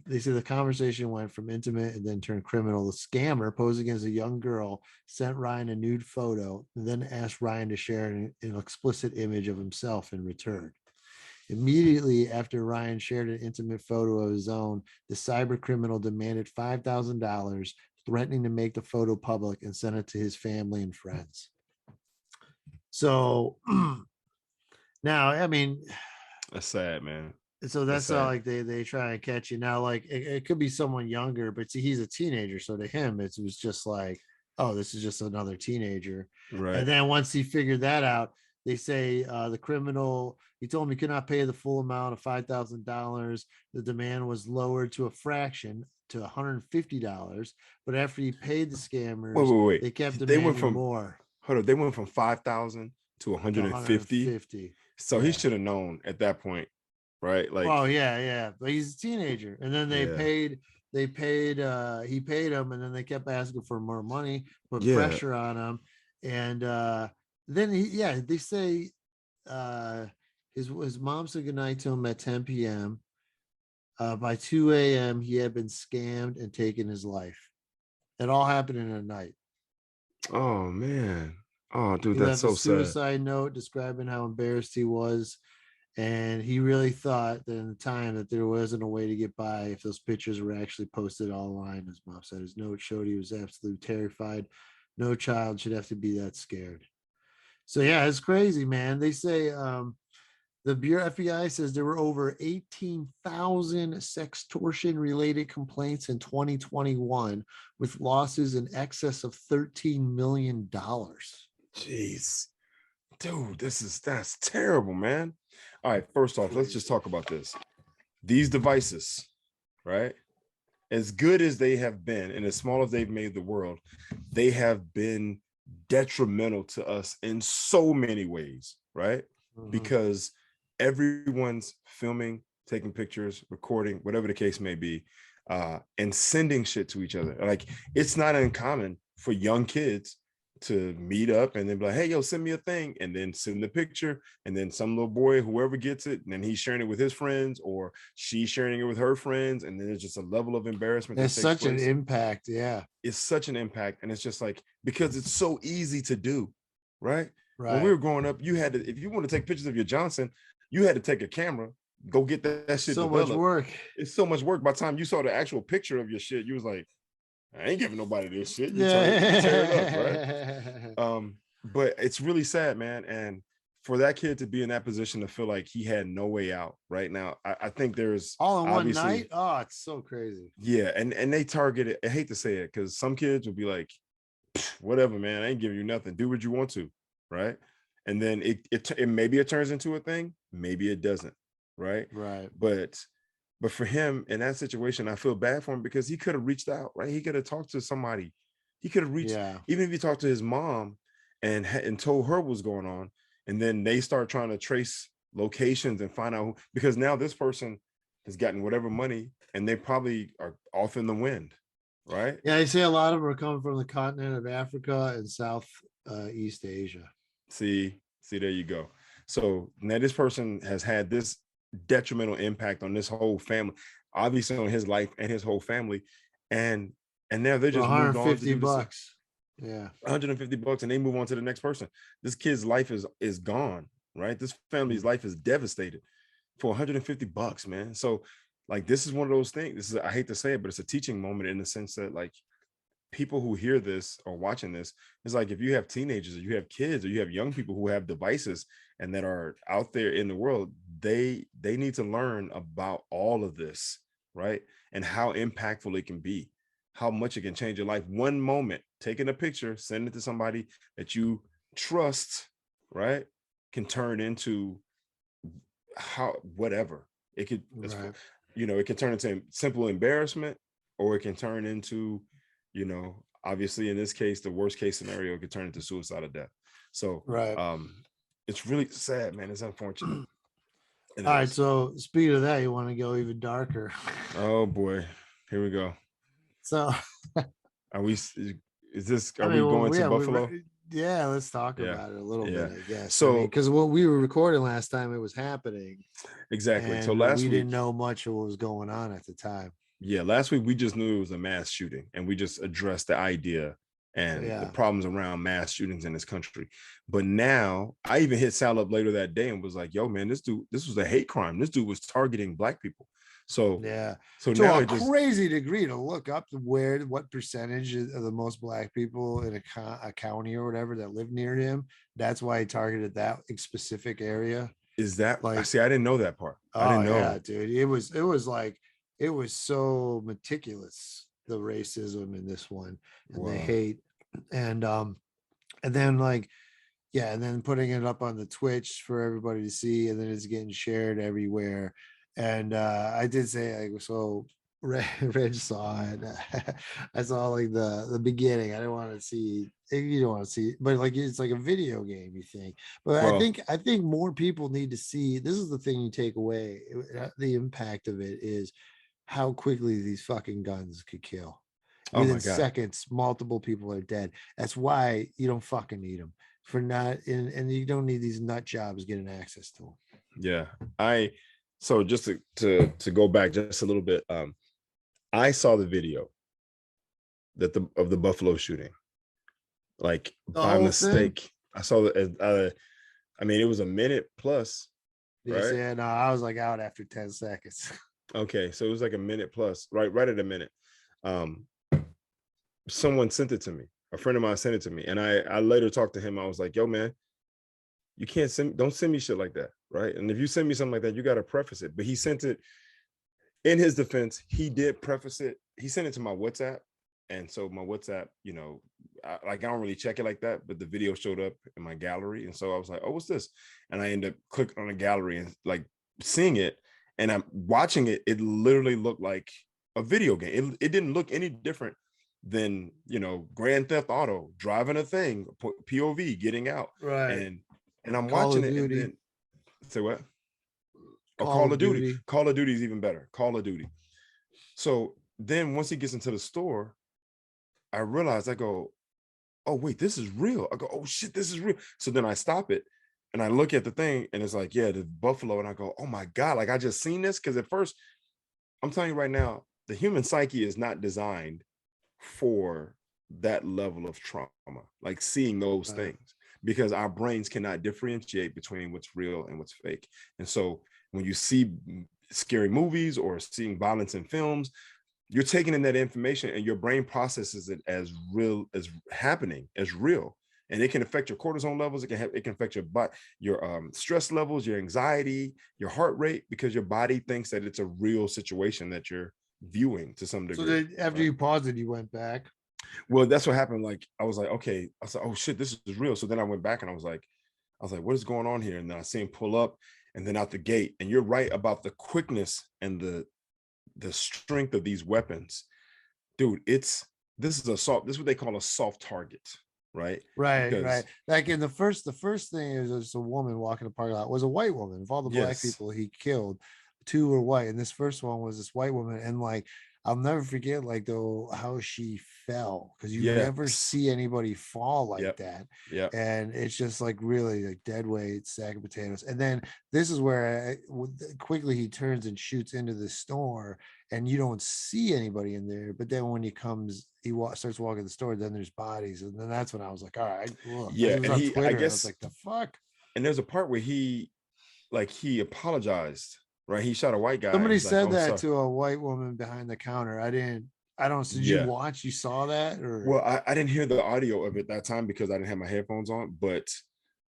they say the conversation went from intimate and then turned criminal. The scammer, posing as a young girl, sent Ryan a nude photo and then asked Ryan to share an explicit image of himself in return. Immediately after Ryan shared an intimate photo of his own, the cyber criminal demanded $5,000, threatening to make the photo public and send it to his family and friends. So now, I mean, that's sad, man. So that's how like they try and catch you. Now, like it could be someone younger, but see, he's a teenager. So to him, it was just like, oh, this is just another teenager. Right. And then once he figured that out, they say the criminal, he told him he could not pay the full amount of $5,000. The demand was lowered to a fraction to $150. But after he paid the scammers, wait. They kept demanding more. Hold on, they went from 5,000 to 150. So he should have known at that point. Right. Like, oh yeah. But he's a teenager. And then he paid him, and then they kept asking for more money, put pressure on him. And then they say his mom said goodnight to him at 10 p.m. By 2 a.m. he had been scammed and taken his life. It all happened in a night. Oh man. Oh dude, that's so sad. Suicide note describing how embarrassed he was. And he really thought that in the time that there wasn't a way to get by if those pictures were actually posted online. His mom said his note showed he was absolutely terrified. No child should have to be that scared. So yeah, it's crazy, man. They say the Bureau FBI says there were over 18,000 sextortion related complaints in 2021 with losses in excess of $13 million. Jeez. Dude, that's terrible, man. All right, first off, let's just talk about this. These devices, right? As good as they have been and as small as they've made the world, they have been detrimental to us in so many ways, right? Mm-hmm. Because everyone's filming, taking pictures, recording, whatever the case may be, and sending shit to each other. Like, it's not uncommon for young kids to meet up and then be like, hey, yo, send me a thing, and then send the picture, and then some little boy, whoever gets it, and then he's sharing it with his friends, or she's sharing it with her friends, and then there's just a level of embarrassment. There's such an impact. Yeah, it's such an impact, and it's just like, because it's so easy to do, right? Right. When we were growing up, you had to, if you want to take pictures of your Johnson, you had to take a camera, go get that shit. So developed. much work. It's so much work. By the time you saw the actual picture of your shit, you was like, I ain't giving nobody this shit. You tear it up, right? But it's really sad, man. And for that kid to be in that position to feel like he had no way out right now, I think there's all in one night. Oh, it's so crazy. Yeah, and they target it. I hate to say it, because some kids will be like, whatever, man, I ain't giving you nothing. Do what you want to, right? And then it maybe it turns into a thing, maybe it doesn't, right? Right. But for him in that situation, I feel bad for him, because he could have reached out, right? He could have talked to somebody. He could have reached, even if he talked to his mom and told her what's going on, and then they start trying to trace locations and find out who, because now this person has gotten whatever money and they probably are off in the wind, right? Yeah, I say a lot of them are coming from the continent of Africa and Southeast Asia. See, there you go. So now this person has had this detrimental impact on this whole family, obviously on his life and his whole family, and now they're just $150. Yeah, $150, and they move on to the next person. This kid's life is gone, right? This family's life is devastated for $150, man. So like, this is one of those things. I hate to say it, but it's a teaching moment, in the sense that, like, people who hear this or watching this, it's like, if you have teenagers or you have kids or you have young people who have devices and that are out there in the world, they need to learn about all of this, right? And how impactful it can be, how much it can change your life. One moment, taking a picture, sending it to somebody that you trust, right, can turn into whatever. It could, right. It can turn into simple embarrassment, or it can turn into, obviously in this case, the worst case scenario, could turn into suicide or death. So right. It's really sad, man. It's unfortunate. All right. So speaking of that, you want to go even darker. Oh boy. Here we go. So are we going to Buffalo? Yeah, let's talk about it a little bit, I guess. So, because what we were recording last time, it was happening. Exactly. So last week, we didn't know much of what was going on at the time. Yeah, last week we just knew it was a mass shooting, and we just addressed the idea and the problems around mass shootings in this country. But now, I even hit Sal up later that day and was like, "Yo, man, this was a hate crime. This dude was targeting Black people." So so to now a crazy degree, to look up what percentage of the most Black people in a county or whatever that live near him. That's why he targeted that specific area. Is that like? See, I didn't know that part. I didn't know. Yeah, dude. It was so meticulous, the racism in this one, and the hate, and then and then putting it up on the Twitch for everybody to see, and then it's getting shared everywhere. And I did say, so Reg saw it. I saw the beginning. I didn't want to see. You don't want to see, but it's like a video game, you think. But I think more people need to see. This is the thing you take away. The impact of it is how quickly these fucking guns could kill. Within seconds, multiple people are dead. That's why you don't fucking need them and you don't need these nut jobs getting access to them. Yeah, so just to go back just a little bit, I saw the video of the Buffalo shooting, by mistake. Thing? I saw it was a minute plus. Right? Yeah, no, I was out after 10 seconds. Okay, so it was like a minute plus, right at a minute. Someone sent it to me. A friend of mine sent it to me, and I later talked to him. I was like, "Yo, man, you can't don't send me shit like that, right? And if you send me something like that, you got to preface it. But he sent it, in his defense, he did preface it. He sent it to my WhatsApp. And so my WhatsApp, you know, I don't really check it like that, but the video showed up in my gallery. And so I was like, oh, what's this? And I ended up clicking on the gallery and like seeing it. And I'm watching it. It literally looked like a video game. It didn't look any different than, you know, Grand Theft Auto, driving a thing, POV, getting out. Right. And I'm watching it. And then, say what? Call of Duty. Call of Duty is even better. Call of Duty. So then once he gets into the store, I realized, I go, oh, wait, this is real. I go, oh, shit, this is real. So then I stop it and I look at the thing and it's like, yeah, the buffalo. And I go, oh, my God, like I just seen this. Because at first, I'm telling you right now, the human psyche is not designed for that level of trauma, like seeing those things, because our brains cannot differentiate between what's real and what's fake. And so when you see scary movies or seeing violence in films, you're taking in that information and your brain processes it as real, as happening, as real. And it can affect your cortisone levels. It can affect your stress levels, your anxiety, your heart rate, because your body thinks that it's a real situation that you're viewing to some degree. So then after you paused it, you went back. Well, that's what happened. Like, I was like, okay, I said, oh shit, this is real. So then I went back and I was like, what is going on here? And then I see him pull up and then out the gate. And you're right about the quickness and the strength of these weapons. Dude, this is what they call a soft target, right? Right. Like in the first thing is just a woman walking the parking lot, was a white woman. Of all the black people he killed, 2 were white. And this first one was this white woman. And like, I'll never forget, like, though, how she fell, because you never see anybody fall like that. Yeah. And it's just like really like dead weight, sack of potatoes. And then this is where quickly he turns and shoots into the store, and you don't see anybody in there. But then when he starts walking the store, then there's bodies. And then that's when I was like, all right, look. Yeah. And I was like, the fuck? And there's a part where he apologized. Right, he shot a white guy. Somebody said that to a white woman behind the counter. Did you watch? You saw that? Or well, I didn't hear the audio of it that time because I didn't have my headphones on. But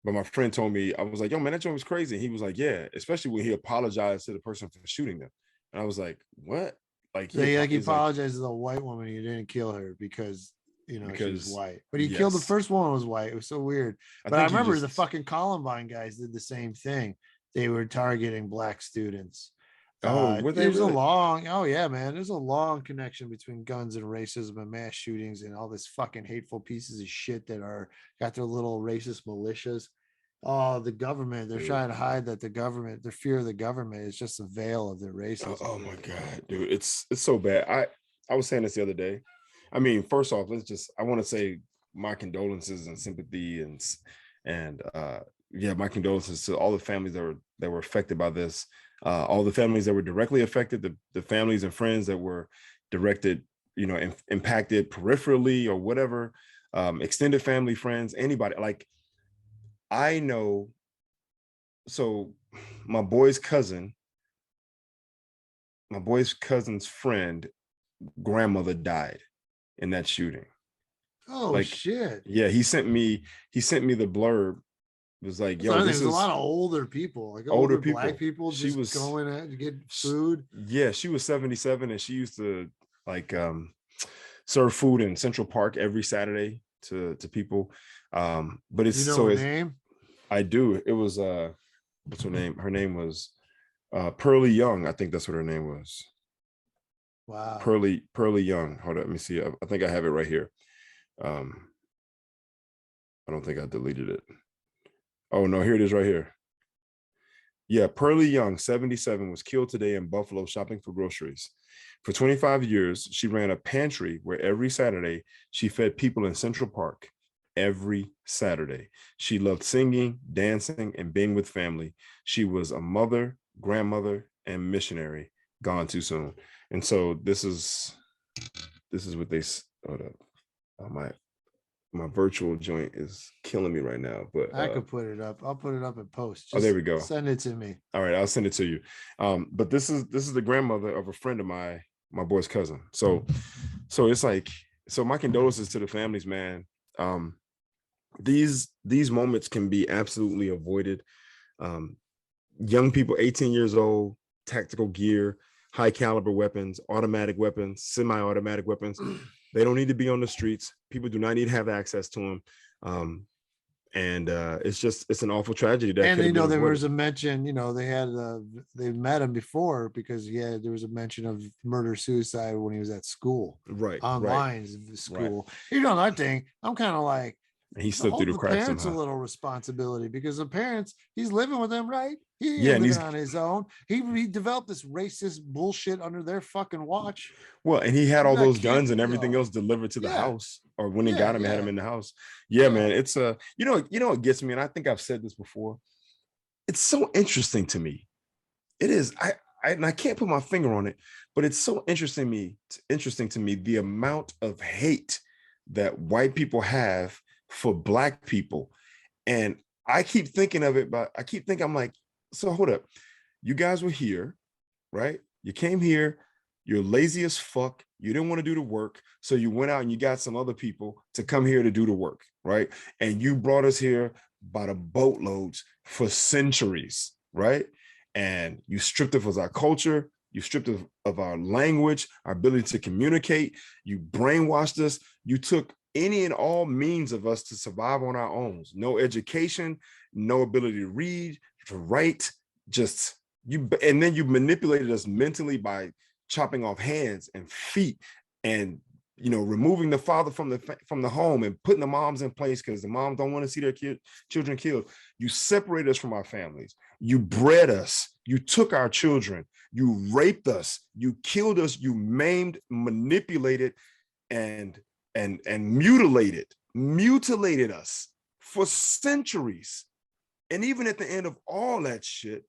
my friend told me, I was like, yo, man, that joint was crazy. And he was like, yeah, especially when he apologized to the person for shooting them. And I was like, what? Like, he apologized to the white woman. He didn't kill her because she was white. But he killed the first one was white. It was so weird. But I remember the fucking Columbine guys did the same thing. They were targeting black students. There's a long connection between guns and racism and mass shootings and all this fucking hateful pieces of shit that got their little racist militias. Oh, the government, they're trying to hide that their fear of the government is just a veil of their racism. Oh my God, dude, it's so bad. I was saying this the other day. I mean, first off, I want to say my condolences and sympathy and my condolences to all the families that were affected by this, all the families that were directly affected, the families and friends that were impacted peripherally or whatever, extended family, friends, anybody. Like, I know, so my boy's cousin's friend, grandmother died in that shooting. Oh, shit. Yeah, he sent me the blurb. It was like, yo, there's a lot of older people, like older people, black people just going out to get food. Yeah, she was 77 and she used to serve food in Central Park every Saturday to people. But it's her name? I do. It was what's her name? Her name was Pearlie Young. I think that's what her name was. Wow. Pearlie Young. Hold on, let me see. I think I have it right here. I don't think I deleted it. Oh, no, here it is right here. Yeah, Pearlie Young, 77, was killed today in Buffalo shopping for groceries. For 25 years, she ran a pantry where every Saturday she fed people in Central Park. Every Saturday. She loved singing, dancing, and being with family. She was a mother, grandmother, and missionary, gone too soon. And so this is what they, hold up. My virtual joint is killing me right now, but I could put it up. I'll put it up in post. There we go. Send it to me. All right, I'll send it to you. But this is the grandmother of a friend of my boy's cousin. So it's like, so my condolences to the families, man. these moments can be absolutely avoided. Young people, 18 years old, tactical gear, high caliber weapons, automatic weapons, semi-automatic weapons. They don't need to be on the streets. People do not need to have access to them. And it's an awful tragedy. That and there was a mention, they met him before because there was a mention of murder suicide when he was at school, right? Online school. Right. Another thing, I'm kind of like, he slipped through the cracks. Parents somehow. A little responsibility because the parents, he's living with them, right? He ain't living on his own. He developed this racist bullshit under their fucking watch. Well, and he had all those guns and everything else delivered to the house, or when he got him, had him in the house. Yeah, man, it's you know what gets me, and I think I've said this before. It's so interesting to me. It is. I can't put my finger on it, but it's so interesting to me the amount of hate that white people have for Black people. And I keep thinking of it, but I'm like, so hold up. You guys were here, right? You came here, you're lazy as fuck. You didn't want to do the work. So you went out and you got some other people to come here to do the work, right? And you brought us here by the boatloads for centuries, right? And you stripped us of our culture. You stripped us of our language, our ability to communicate. You brainwashed us. You took any and all means of us to survive on our own. No education, no ability to read, to write, and then you manipulated us mentally by chopping off hands and feet and removing the father from the home and putting the moms in place because the moms don't want to see their children killed. You separated us from our families. You bred us. You took our children. You raped us. You killed us. You maimed, manipulated, and mutilated us for centuries. And even at the end of all that shit,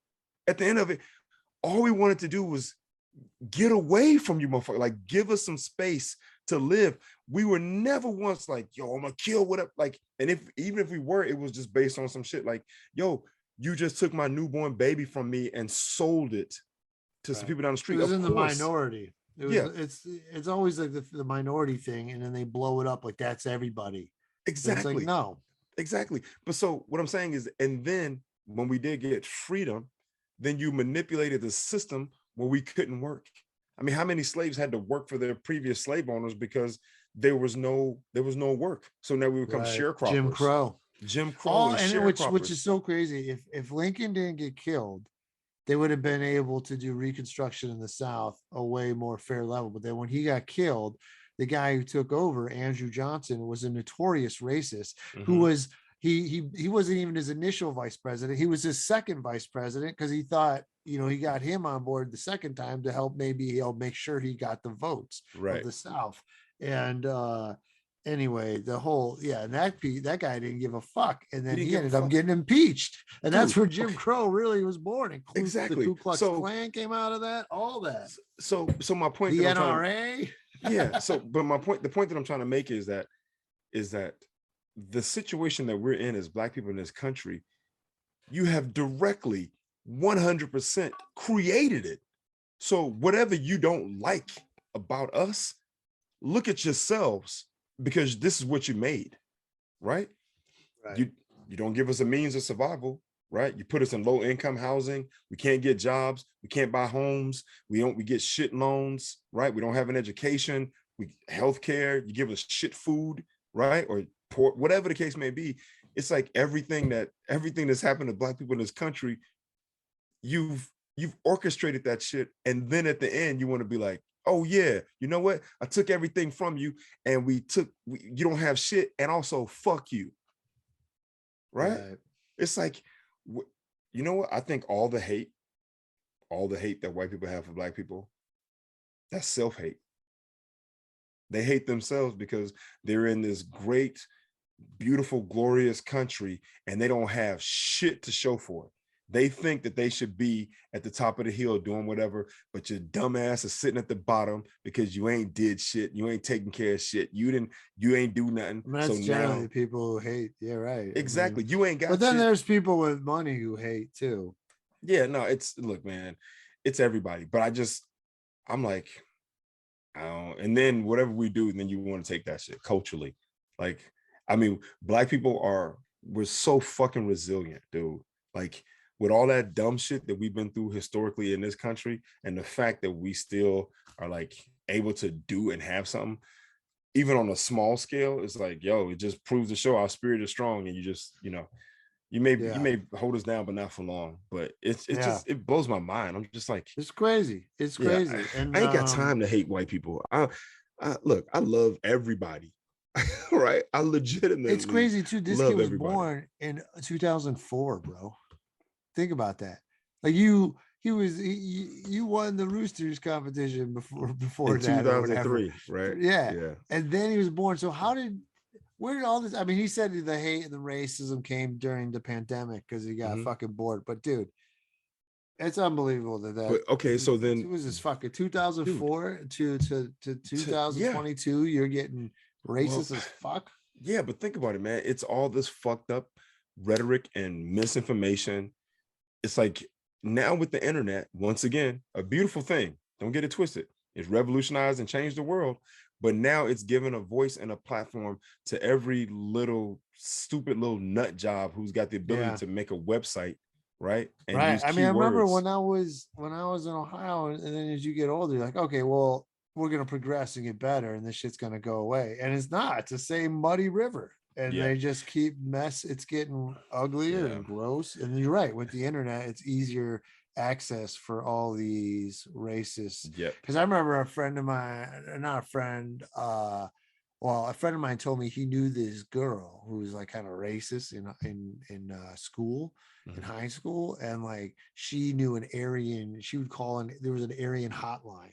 at the end of it, all we wanted to do was get away from you, motherfucker. Like, give us some space to live. We were never once like, yo, I'm gonna kill whatever. Like, and even if we were, it was just based on some shit like, yo, you just took my newborn baby from me and sold it to some people down the street. It was in the minority. It's always like the minority thing, and then they blow it up like that's everybody. Exactly. It's like, no. Exactly. But so what I'm saying is, and then when we did get freedom, then you manipulated the system where we couldn't work. I mean, how many slaves had to work for their previous slave owners because there was no work? So now we become sharecroppers. Jim Crow, which is so crazy. If Lincoln didn't get killed, they would have been able to do Reconstruction in the South a way more fair level. But then when he got killed, the guy who took over, Andrew Johnson, was a notorious racist who was he wasn't even his initial vice president. He was his second vice president because he thought, he got him on board the second time to help. Maybe he'll make sure he got the votes of the South. And anyway, the whole and that guy didn't give a fuck, and then he ended up getting impeached, and that's where Jim Crow really was born. And exactly, the Ku Klux Klan came out of that. All that. So my point. The NRA. So, but the point that I'm trying to make is that the situation that we're in as Black people in this country, you have directly 100% created it. So whatever you don't like about us, look at yourselves, because this is what you made, right? You don't give us a means of survival, right? You put us in low income housing. We can't get jobs. We can't buy homes. We get shit loans, right? We don't have an education. Healthcare. You give us shit food, right? Or poor, whatever the case may be. It's like everything that's happened to Black people in this country, you've orchestrated that shit, and then at the end you want to be like, oh yeah, you know what? I took everything from you, and you don't have shit, and also fuck you, right? It's like, you know what? I think all the hate that white people have for Black people, that's self-hate. They hate themselves because they're in this great, beautiful, glorious country, and they don't have shit to show for it. They think that they should be at the top of the hill doing whatever, but your dumb ass is sitting at the bottom because you ain't did shit. You ain't taking care of shit. You ain't do nothing. I mean, that's generally people who hate. Yeah, right. Exactly. You ain't got. But then shit. There's people with money who hate too. Yeah, no, look, man, it's everybody. But I'm like, I don't. And then whatever we do, then you want to take that shit culturally. Like, I mean, Black people we're so fucking resilient, dude. Like with all that dumb shit that we've been through historically in this country, and the fact that we still are like able to do and have something, even on a small scale, it's like, yo, it just proves to show our spirit is strong. And you just, you may hold us down, but not for long. But it's just, it blows my mind. I'm just like, it's crazy. It's crazy. I ain't got time to hate white people. Look, I love everybody. Right? I legitimately, it's crazy too. This kid was born in 2004, bro. Think about that. Like you won the Roosters competition before in that 2003, right? Yeah. And then he was born. So where did all this? I mean, he said the hate and the racism came during the pandemic because he got fucking bored. But dude, it's unbelievable that. But, okay, so then it was this fucking 2004 to 2022. You're getting racist as fuck. Yeah, but think about it, man. It's all this fucked up rhetoric and misinformation. It's like now with the internet, once again, a beautiful thing. Don't get it twisted. It's revolutionized and changed the world. But now it's given a voice and a platform to every little stupid little nut job who's got the ability to make a website, right? And right. I mean, I remember when I was in Ohio, and then as you get older, you're like, okay, well, we're gonna progress and get better, and this shit's gonna go away. And it's not. It's the same muddy river. And they just keep it's getting uglier and gross. And you're right, with the internet, it's easier access for all these racists. Because I remember a friend of mine, not a friend, a friend of mine told me he knew this girl who was like kind of racist in school, in high school, and like she knew an Aryan. She would call in. There was an Aryan hotline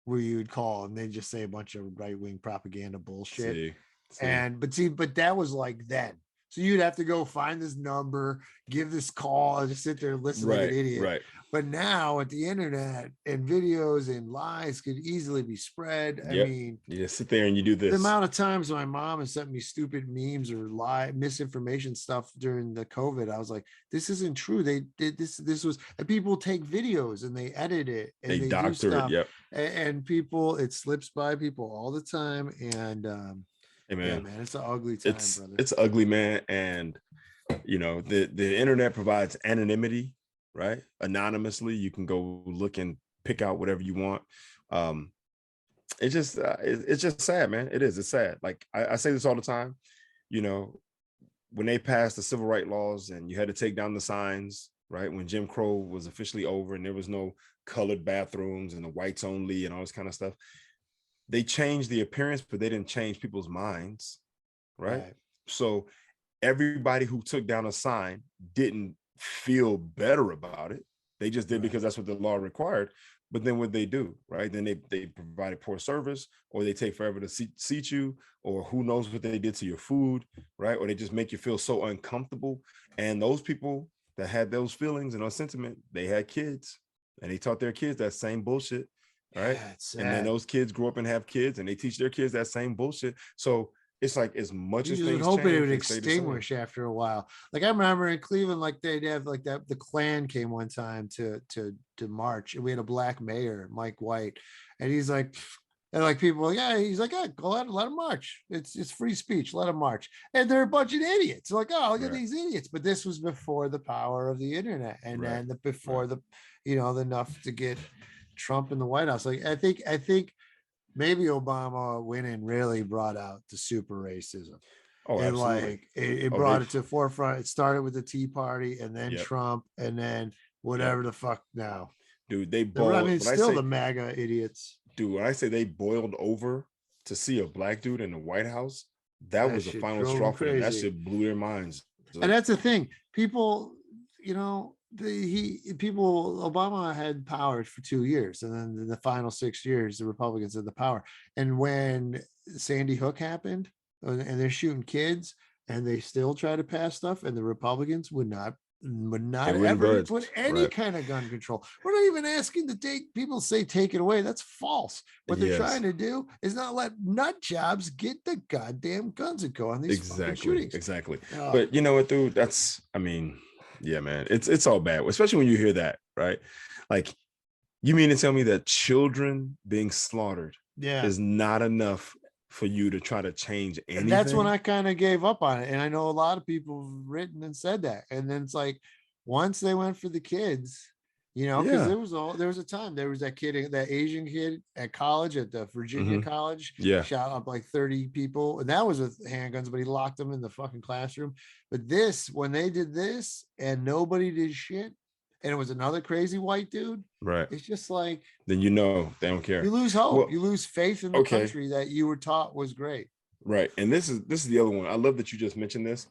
where you would call, and they just say a bunch of right-wing propaganda bullshit. But that was like then. So you'd have to go find this number, give this call, and just sit there and listen like an idiot. Right. But now with the internet and videos and lies could easily be spread. I mean, you just sit there and you do this. The amount of times my mom has sent me stupid memes or misinformation stuff during the COVID, I was like, this isn't true. They did this. This was, and people take videos and they edit it and they doctor it. And people, it slips by people all the time. And hey man, yeah, man, it's an ugly time, brother. It's ugly, man. And the internet provides anonymity, right? Anonymously, you can go look and pick out whatever you want. It's just sad, man. It is. It's sad. Like I say this all the time. When they passed the civil rights laws and you had to take down the signs, right? When Jim Crow was officially over and there was no colored bathrooms and the whites only and all this kind of stuff. They changed the appearance, but they didn't change people's minds, right? So everybody who took down a sign didn't feel better about it. They just did because that's what the law required. But then what they do, right? Then they provided poor service, or they take forever to seat you, or who knows what they did to your food, right? Or they just make you feel so uncomfortable. And those people that had those feelings and those sentiment, they had kids, and they taught their kids that same bullshit. Right. And then those kids grow up and have kids and they teach their kids that same bullshit. So it's like as much as things hope it would extinguish after a while. Like I remember in Cleveland, like they'd have like that. The Klan came one time to march, and we had a black mayor, Mike White, and he's like, and like people, he's like, go ahead and let them march. It's free speech. Let them march. And they're a bunch of idiots. Like, oh, look at these idiots. But this was before the power of the internet, and then before the enough to get Trump in the White House. Like I think maybe Obama winning really brought out the super racism. Oh, and absolutely. Like it brought it to the forefront. It started with the Tea Party and then Trump and then whatever the fuck now. Dude, they boiled. I mean, still the MAGA idiots. Dude, when I say they boiled over to see a black dude in the White House, that was the final straw for them. That shit blew their minds. And that's the thing. People, Obama had power for 2 years, and then in the final 6 years the Republicans had the power. And when Sandy Hook happened and they're shooting kids and they still try to pass stuff, and the Republicans would not ever put any kind of gun control. We're not even asking to take it away. That's false. What they're trying to do is not let nut jobs get the goddamn guns and go on these fucking shootings. Exactly. But you know what, dude? Yeah, man, it's all bad, especially when you hear that, right? Like, you mean to tell me that children being slaughtered is not enough for you to try to change anything. And that's when I kind of gave up on it. And I know a lot of people have written and said that. And then it's like, once they went for the kids, you know, because there was a time there was that kid, that Asian kid at college, at the Virginia college, shot up like 30 people, and that was with handguns, but he locked them in the fucking classroom. But when they did this and nobody did shit, and it was another crazy white dude, right? It's just like, then you know they don't care. You lose hope. Well, you lose faith in the country that you were taught was great. Right, and this is the other one. I love that you just mentioned this.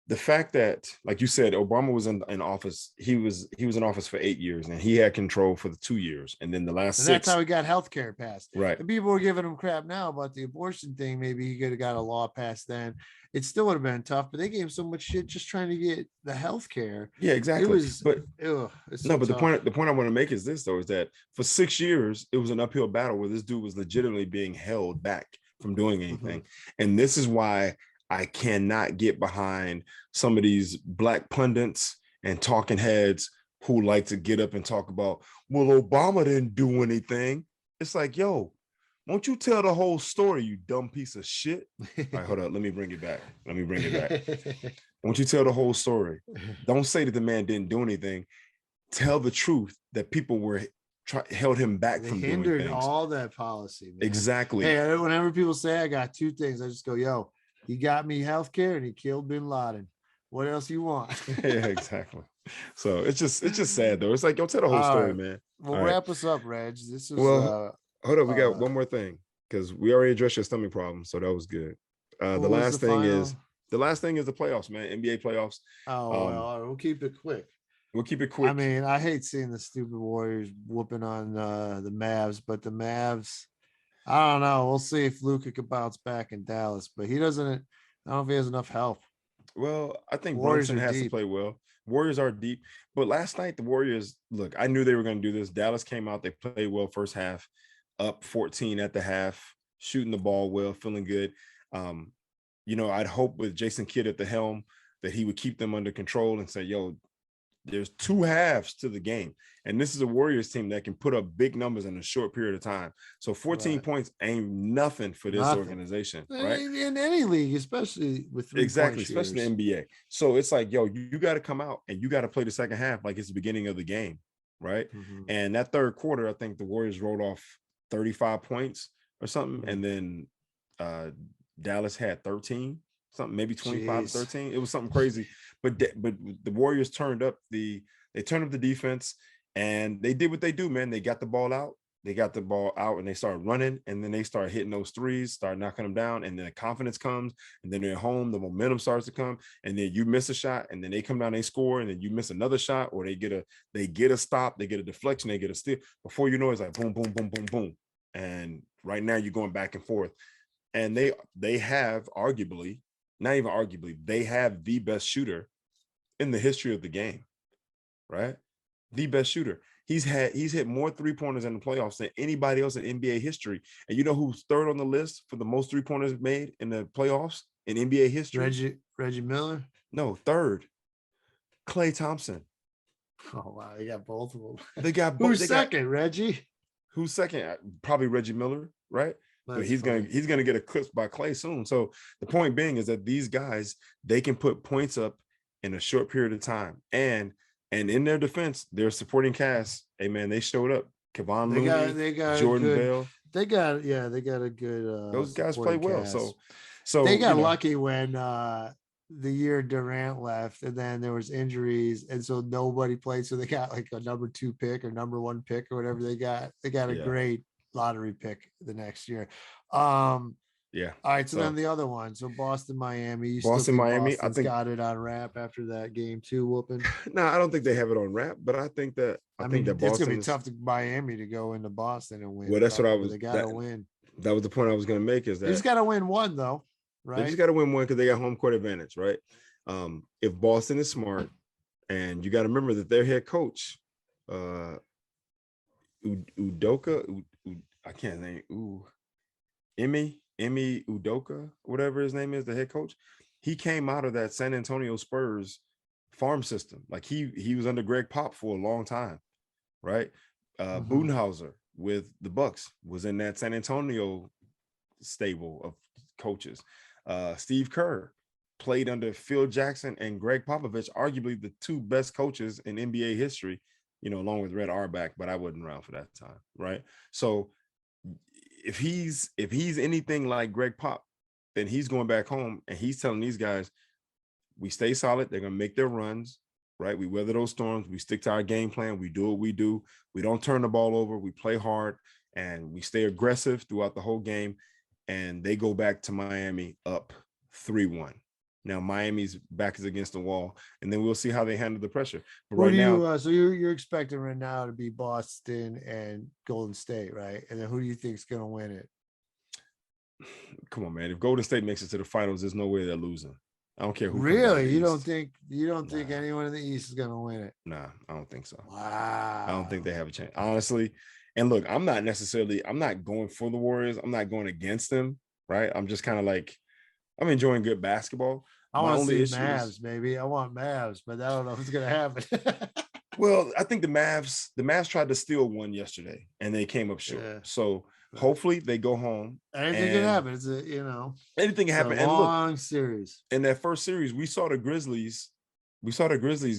The fact that, like you said, Obama was in office. He was in office for 8 years, and he had control for the 2 years, and then the last 6. That's how he got healthcare passed. Right. And people were giving him crap now about the abortion thing. Maybe he could have got a law passed then. It still would have been tough, but they gave him so much shit just trying to get the healthcare. Yeah, exactly. It was, but the point I want to make is this though: is that for 6 years it was an uphill battle where this dude was legitimately being held back from doing anything, and this is why I cannot get behind some of these black pundits and talking heads who like to get up and talk about, well, Obama didn't do anything. It's like, yo, won't you tell the whole story, you dumb piece of shit? All right, hold up. Let me bring it back. Won't you tell the whole story? Don't say that the man didn't do anything. Tell the truth that people were held him back from doing things. All that policy, man. Exactly. Hey, whenever people say I got 2 things, I just go, yo, he got me healthcare and he killed bin Laden. What else you want? Yeah, exactly. So it's just sad though. It's like, yo, tell the whole story, man. Well, wrap us up, Reg. This is hold up. We got one more thing because we already addressed your stomach problem, so that was good. The last thing is the playoffs, man. NBA playoffs. We'll keep it quick. I mean, I hate seeing the stupid Warriors whooping on the Mavs, but the Mavs, I don't know. We'll see if Luka can bounce back in Dallas, but he doesn't. I don't know if he has enough help. Well, I think Brunson has to play well. Warriors are deep, but last night the Warriors, look, I knew they were going to do this. Dallas came out, they played well first half, up 14 at the half, shooting the ball well, feeling good. You know, I'd hope with Jason Kidd at the helm that he would keep them under control and say, yo, there's 2 halves to the game. And this is a Warriors team that can put up big numbers in a short period of time. So 14 points ain't nothing for this organization, right? In any league, especially with 3 exactly, especially the NBA. So it's like, yo, you got to come out and you got to play the second half like it's the beginning of the game, right? And that third quarter, I think the Warriors rolled off 35 points or something. And then Dallas had 13, something, maybe 25 to 13. It was something crazy. But the Warriors turned up the defense, and they did what they do, man. They got the ball out. And they started running, and then they started hitting those threes, start knocking them down, and then the confidence comes, and then they're home, the momentum starts to come, and then you miss a shot, and then they come down, they score, and then you miss another shot, or they get a stop, they get a deflection, they get a steal. Before you know, it's like boom, boom, boom, boom, boom. And right now you're going back and forth. And they have arguably, not even arguably, they have the best shooter in the history of the game, right? The best shooter. He's hit more 3-pointers in the playoffs than anybody else in NBA history. And you know who's third on the list for the most 3-pointers made in the playoffs in NBA history? Reggie Miller? No, third. Klay Thompson. Oh wow, they got both of them. They got both. Who's second, Reggie? Who's second? Probably Reggie Miller, right? But he's gonna get eclipsed by Klay soon. So the point being is that these guys, they can put points up in a short period of time. And in their defense, their supporting cast, hey man, they showed up. Kevon Looney, they got Jordan Bell. They got a good those guys play well. Cast. So they got lucky when the year Durant left, and then there was injuries, and so nobody played. So they got like a number 2 pick or number 1 pick or whatever they got. They got a great lottery pick the next year. Yeah. All right. So then the other one. So Boston, Miami. Miami. I think got it on wrap after that game 2 whooping. No, I don't think they have it on wrap, but I think that Boston, it's gonna be tough to Miami to go into Boston and win. Well, that's what I was. They gotta win. That was the point I was gonna make. Is that they just gotta win one though, right? They just gotta win one because they got home court advantage, right? If Boston is smart, and you got to remember that their head coach, Udoka, I can't name Emi Udoka, whatever his name is, the head coach. He came out of that San Antonio Spurs farm system. Like he was under Greg Pop for a long time, right? Budenholzer with the Bucks was in that San Antonio stable of coaches. Steve Kerr played under Phil Jackson and Greg Popovich, arguably the two best coaches in NBA history, along with Red Auerbach, but I wasn't around for that time, right? So if he's anything like Greg Pop, then he's going back home and he's telling these guys, we stay solid. They're going to make their runs, right? We weather those storms. We stick to our game plan. We do what we do. We don't turn the ball over. We play hard and we stay aggressive throughout the whole game. And they go back to Miami up 3-1. Now Miami's back is against the wall, and then we'll see how they handle the pressure. But right now, so you're expecting right now to be Boston and Golden State, right? And then who do you think is going to win it? Come on, man! If Golden State makes it to the finals, there's no way they're losing. I don't care who. Really, you don't think anyone in the East is going to win it? Nah, I don't think so. Wow, I don't think they have a chance, honestly. And look, I'm not going for the Warriors. I'm not going against them, right? I'm just kind of like, I'm enjoying good basketball. I want to see Mavs, baby. I want Mavs, but I don't know if it's going to happen. Well, I think the Mavs tried to steal one yesterday, and they came up short. Yeah. So hopefully they go home. Anything can happen. It's anything can happen. A long series. In that first series, we saw the Grizzlies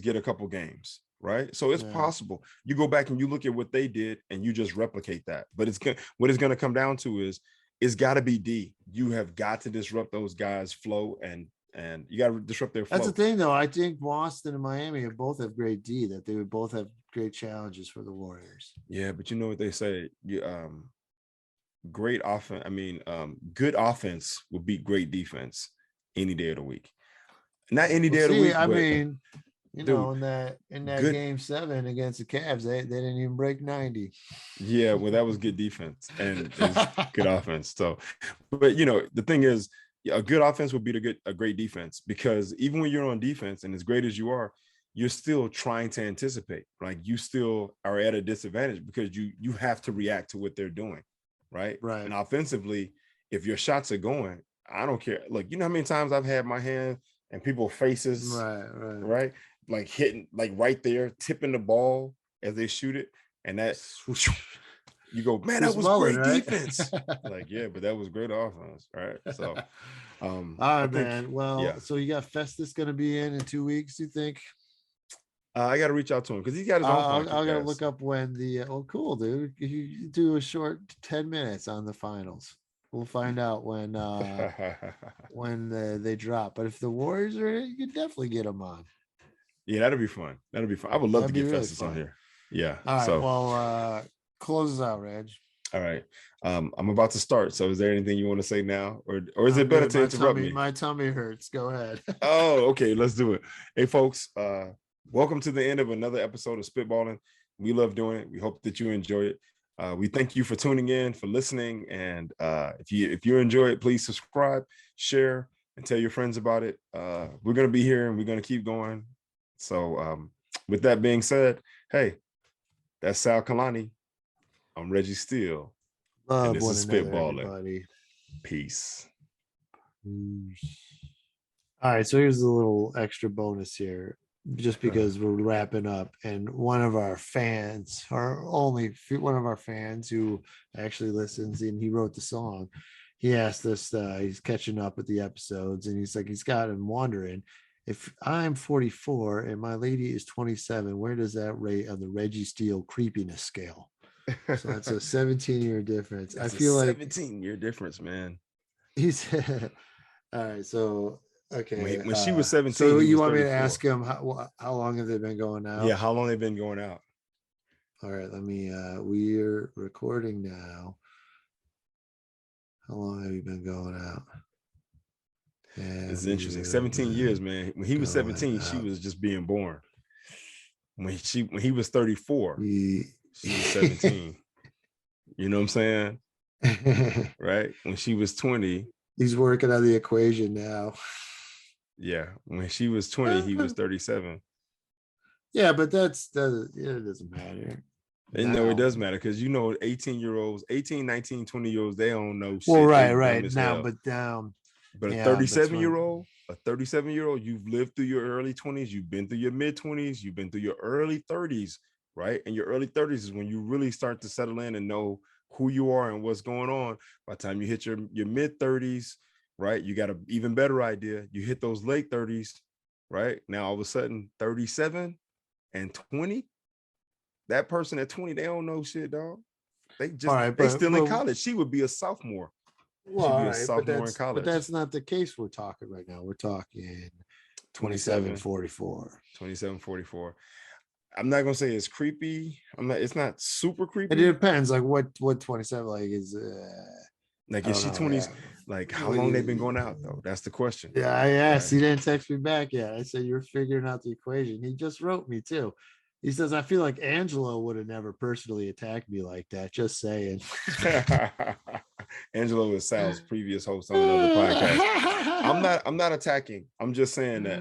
get a couple games, right? So it's possible. You go back and you look at what they did, and you just replicate that. But what it's going to come down to is it's got to be D. You have got to disrupt those guys' flow, and you got to disrupt their flow. That's the thing, though. I think Boston and Miami both have great D, that they would both have great challenges for the Warriors. Yeah, but you know what they say? Great offense. Good offense will beat great defense any day of the week. Not any day of the week. I mean, in that good, Game 7 against the Cavs, they didn't even break 90. Yeah, well, that was good defense and good offense. So, but the thing is, a good offense will beat a great defense, because even when you're on defense and as great as you are, you're still trying to anticipate. Like, you still are at a disadvantage because you have to react to what they're doing. Right. And offensively, if your shots are going, I don't care. Like, how how many times I've had my hand and people's faces, right, like hitting, like right there, tipping the ball as they shoot it, and that's you go, man, that was great defense. Like, yeah, but that was great offense, right? So, all right, man. Well, so you got Festus going to be in 2 weeks, you think? I got to reach out to him because he's got his own. I got to look up when the. Oh, cool, dude! You do a short 10 minutes on the finals. We'll find out when they drop. But if the Warriors are in, you can definitely get them on. Yeah, that'd be fun. I would love to get Festus on here. Yeah. All right. Well, close us out, Reg. All right. I'm about to start. So is there anything you want to say now? Or is it better to interrupt me? My tummy hurts. Go ahead. Oh, okay. Let's do it. Hey, folks, welcome to the end of another episode of Spitballin. We love doing it. We hope that you enjoy it. We thank you for tuning in, for listening. And if you enjoy it, please subscribe, share, and tell your friends about it. We're going to be here and we're going to keep going. So with that being said, hey, that's Sal Kalani. I'm Reggie Steele. And this is Spitballin. Peace. All right, so here's a little extra bonus here, just because we're wrapping up, and one of our fans, one of our fans who actually listens, and he wrote the song, he asked us, he's catching up with the episodes, and he's like, he's got him wondering, if I'm 44 and my lady is 27, where does that rate on the Reggie Steele creepiness scale? So that's a 17-year difference. I feel like 17-year difference, man. He said, all right, so okay. When she was 17, so you want 34. Me to ask him how long have they been going out? Yeah, how long they've been going out? All right, let me. We're recording now. How long have you been going out? It's interesting. 17 years, man. When he was 17, she was just being born. When he was 34, she was 17. You know what I'm saying? Right? When she was 20. He's working on the equation now. Yeah. When she was 20, he was 37. Yeah, but it doesn't matter. No, it does matter because 18-year-olds, 18, 19, 20-year-olds, they don't know shit. Well, right. Now, but a 37-year-old, you've lived through your early 20s, you've been through your mid-20s, you've been through your early 30s, right? And your early 30s is when you really start to settle in and know who you are and what's going on. By the time you hit your mid 30s, right, you got an even better idea. You hit those late 30s, right? Now all of a sudden 37 and 20, that person at 20, they don't know shit, dog. They still in college. She would be a sophomore. Well, She'd be a sophomore in college. But that's not the case we're talking right now. We're talking 2744. 2744. I'm not gonna say it's creepy. It's not super creepy. It depends, like what 27 like is like if she 20s, like how long they've been going out though? That's the question. Yeah, I asked. He didn't text me back yet. I said you're figuring out the equation. He just wrote me too. He says, I feel like Angelo would have never personally attacked me like that. Just saying. Angelo is Sal's previous host on another podcast. I'm not attacking. I'm just saying that,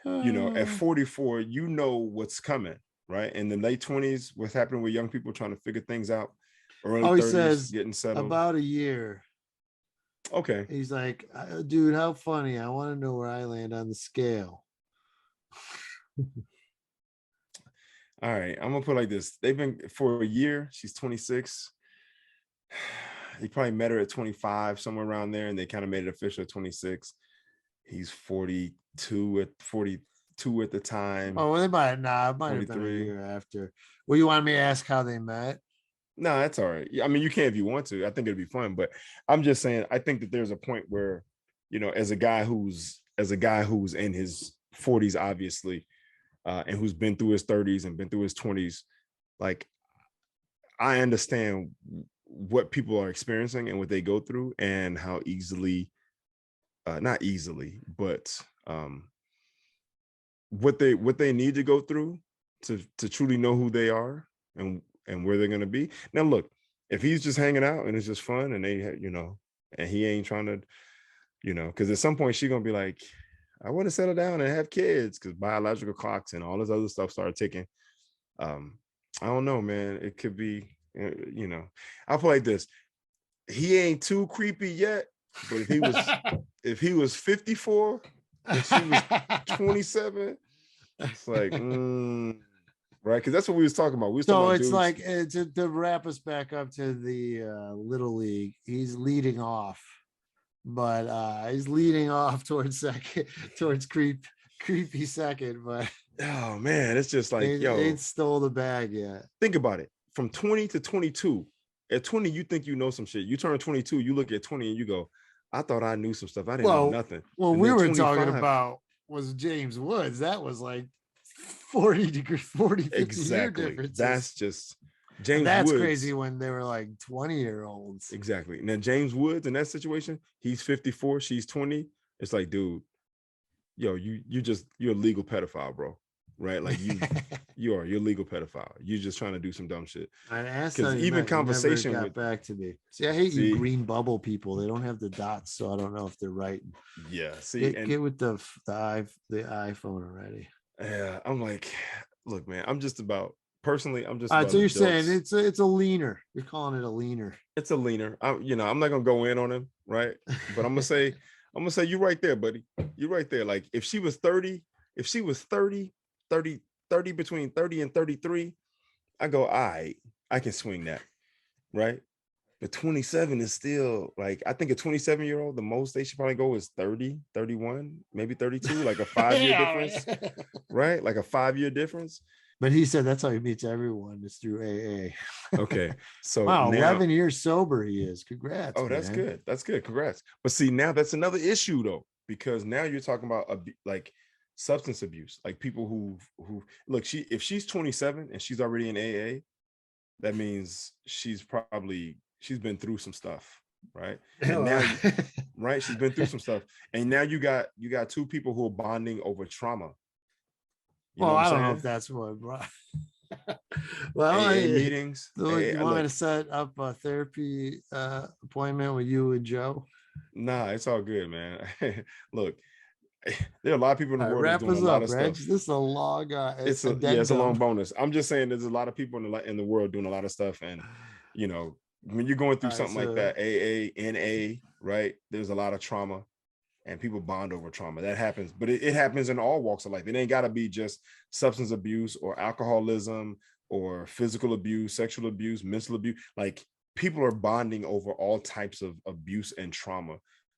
you know, at 44, you know what's coming, right? In the late 20s, what's happening with young people trying to figure things out. Early 30s, says getting settled. About a year. Okay. He's like, dude, how funny. I want to know where I land on the scale. All right, I'm gonna put it like this. They've been for a year. She's 26. He probably met her at 25, somewhere around there, and they kind of made it official at 26. He's 42 at the time. Oh, well, it might have been a year after. Well, you wanted me to ask how they met? No, that's all right. I mean, you can if you want to. I think it'd be fun, but I'm just saying. I think that there's a point where, you know, as a guy who's in his 40s, obviously. And who's been through his 30s and been through his 20s, like I understand what people are experiencing and what they go through and how easily, not easily, but what they need to go through to truly know who they are and where they're gonna be. Now, look, if he's just hanging out and it's just fun and they, you know, and he ain't trying to, you know, because at some point she's gonna be like, I want to settle down and have kids because biological clocks and all this other stuff started ticking. I don't know, man. It could be, you know, I'll put it like this. He ain't too creepy yet, but if he was 54 and she was 27, it's like, right? Because that's what we was talking about. So it's dudes. Like to wrap us back up to the Little League, he's leading off. But he's leading off towards creepy second. But oh man, it's just like they ain't stole the bag yet. Think about it. From 20 to 22. At 20, you think you know some shit. You turn 22, you look at 20 and you go, I thought I knew some stuff. I didn't know nothing. Well, and we were talking about was James Woods. That was like 40 degree, 40, 50 exactly. year differences. That's just James That's Woods. Crazy when they were like 20-year-olds. Exactly. Now James Woods in that situation, he's 54, she's 20. It's like, dude, yo, you're a legal pedophile, bro. Right? Like you're a legal pedophile. You're just trying to do some dumb shit. Because even conversation got back to me. See, I hate you green bubble people. They don't have the dots, so I don't know if they're right. Yeah. See, get with the iPhone already. Yeah, I'm like, look, man, I'm just about. Personally, I'm just. So you're adults. Saying it's a leaner. You're calling it a leaner. It's a leaner. I'm not gonna go in on him, right? But I'm gonna say you're right there, buddy. You're right there. Like if she was 30, between 30 and 33, I go, all right, I can swing that, right? But 27 is still like, I think a 27-year-old, the most they should probably go is 30, 31, maybe 32, like a 5-year difference, right? Like a 5-year difference. But he said that's how he meets everyone is through AA. Okay. So wow, now, 11 years sober he is. Congrats. Oh, that's good. That's good. Congrats. But see, now that's another issue though, because now you're talking about like substance abuse, like people who look, if she's 27 and she's already in AA, that means she's been through some stuff, right? And now, right? She's been through some stuff. And now you got two people who are bonding over trauma. Well, I don't know if that's what. Well, meetings. You want me to set up a therapy appointment with you and Joe? Nah, it's all good, man. Look, there are a lot of people in the world doing a lot of stuff. This is a long. It's a long bonus. I'm just saying, there's a lot of people in the world doing a lot of stuff, and when you're going through something like that, AA, NA, right? There's a lot of trauma. And people bond over trauma. That happens, but it happens in all walks of life. It ain't got to be just substance abuse or alcoholism or physical abuse, sexual abuse, mental abuse. Like people are bonding over all types of abuse and trauma,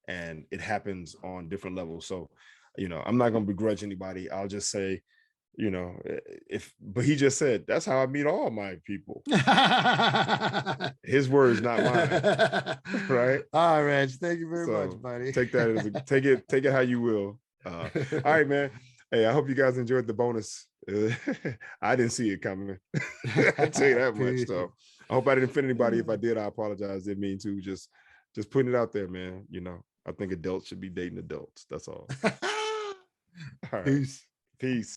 and it happens on different levels. So, I'm not going to begrudge anybody. I'll just say, but he just said, that's how I meet all my people. His words, not mine. Right. All right, Reg. Thank you very much, buddy. Take that take it how you will. All right, man. Hey, I hope you guys enjoyed the bonus. I didn't see it coming. I'll tell you that much. So I hope I didn't offend anybody. If I did, I apologize. Didn't mean to. Just putting it out there, man. I think adults should be dating adults. That's all. All right. Peace.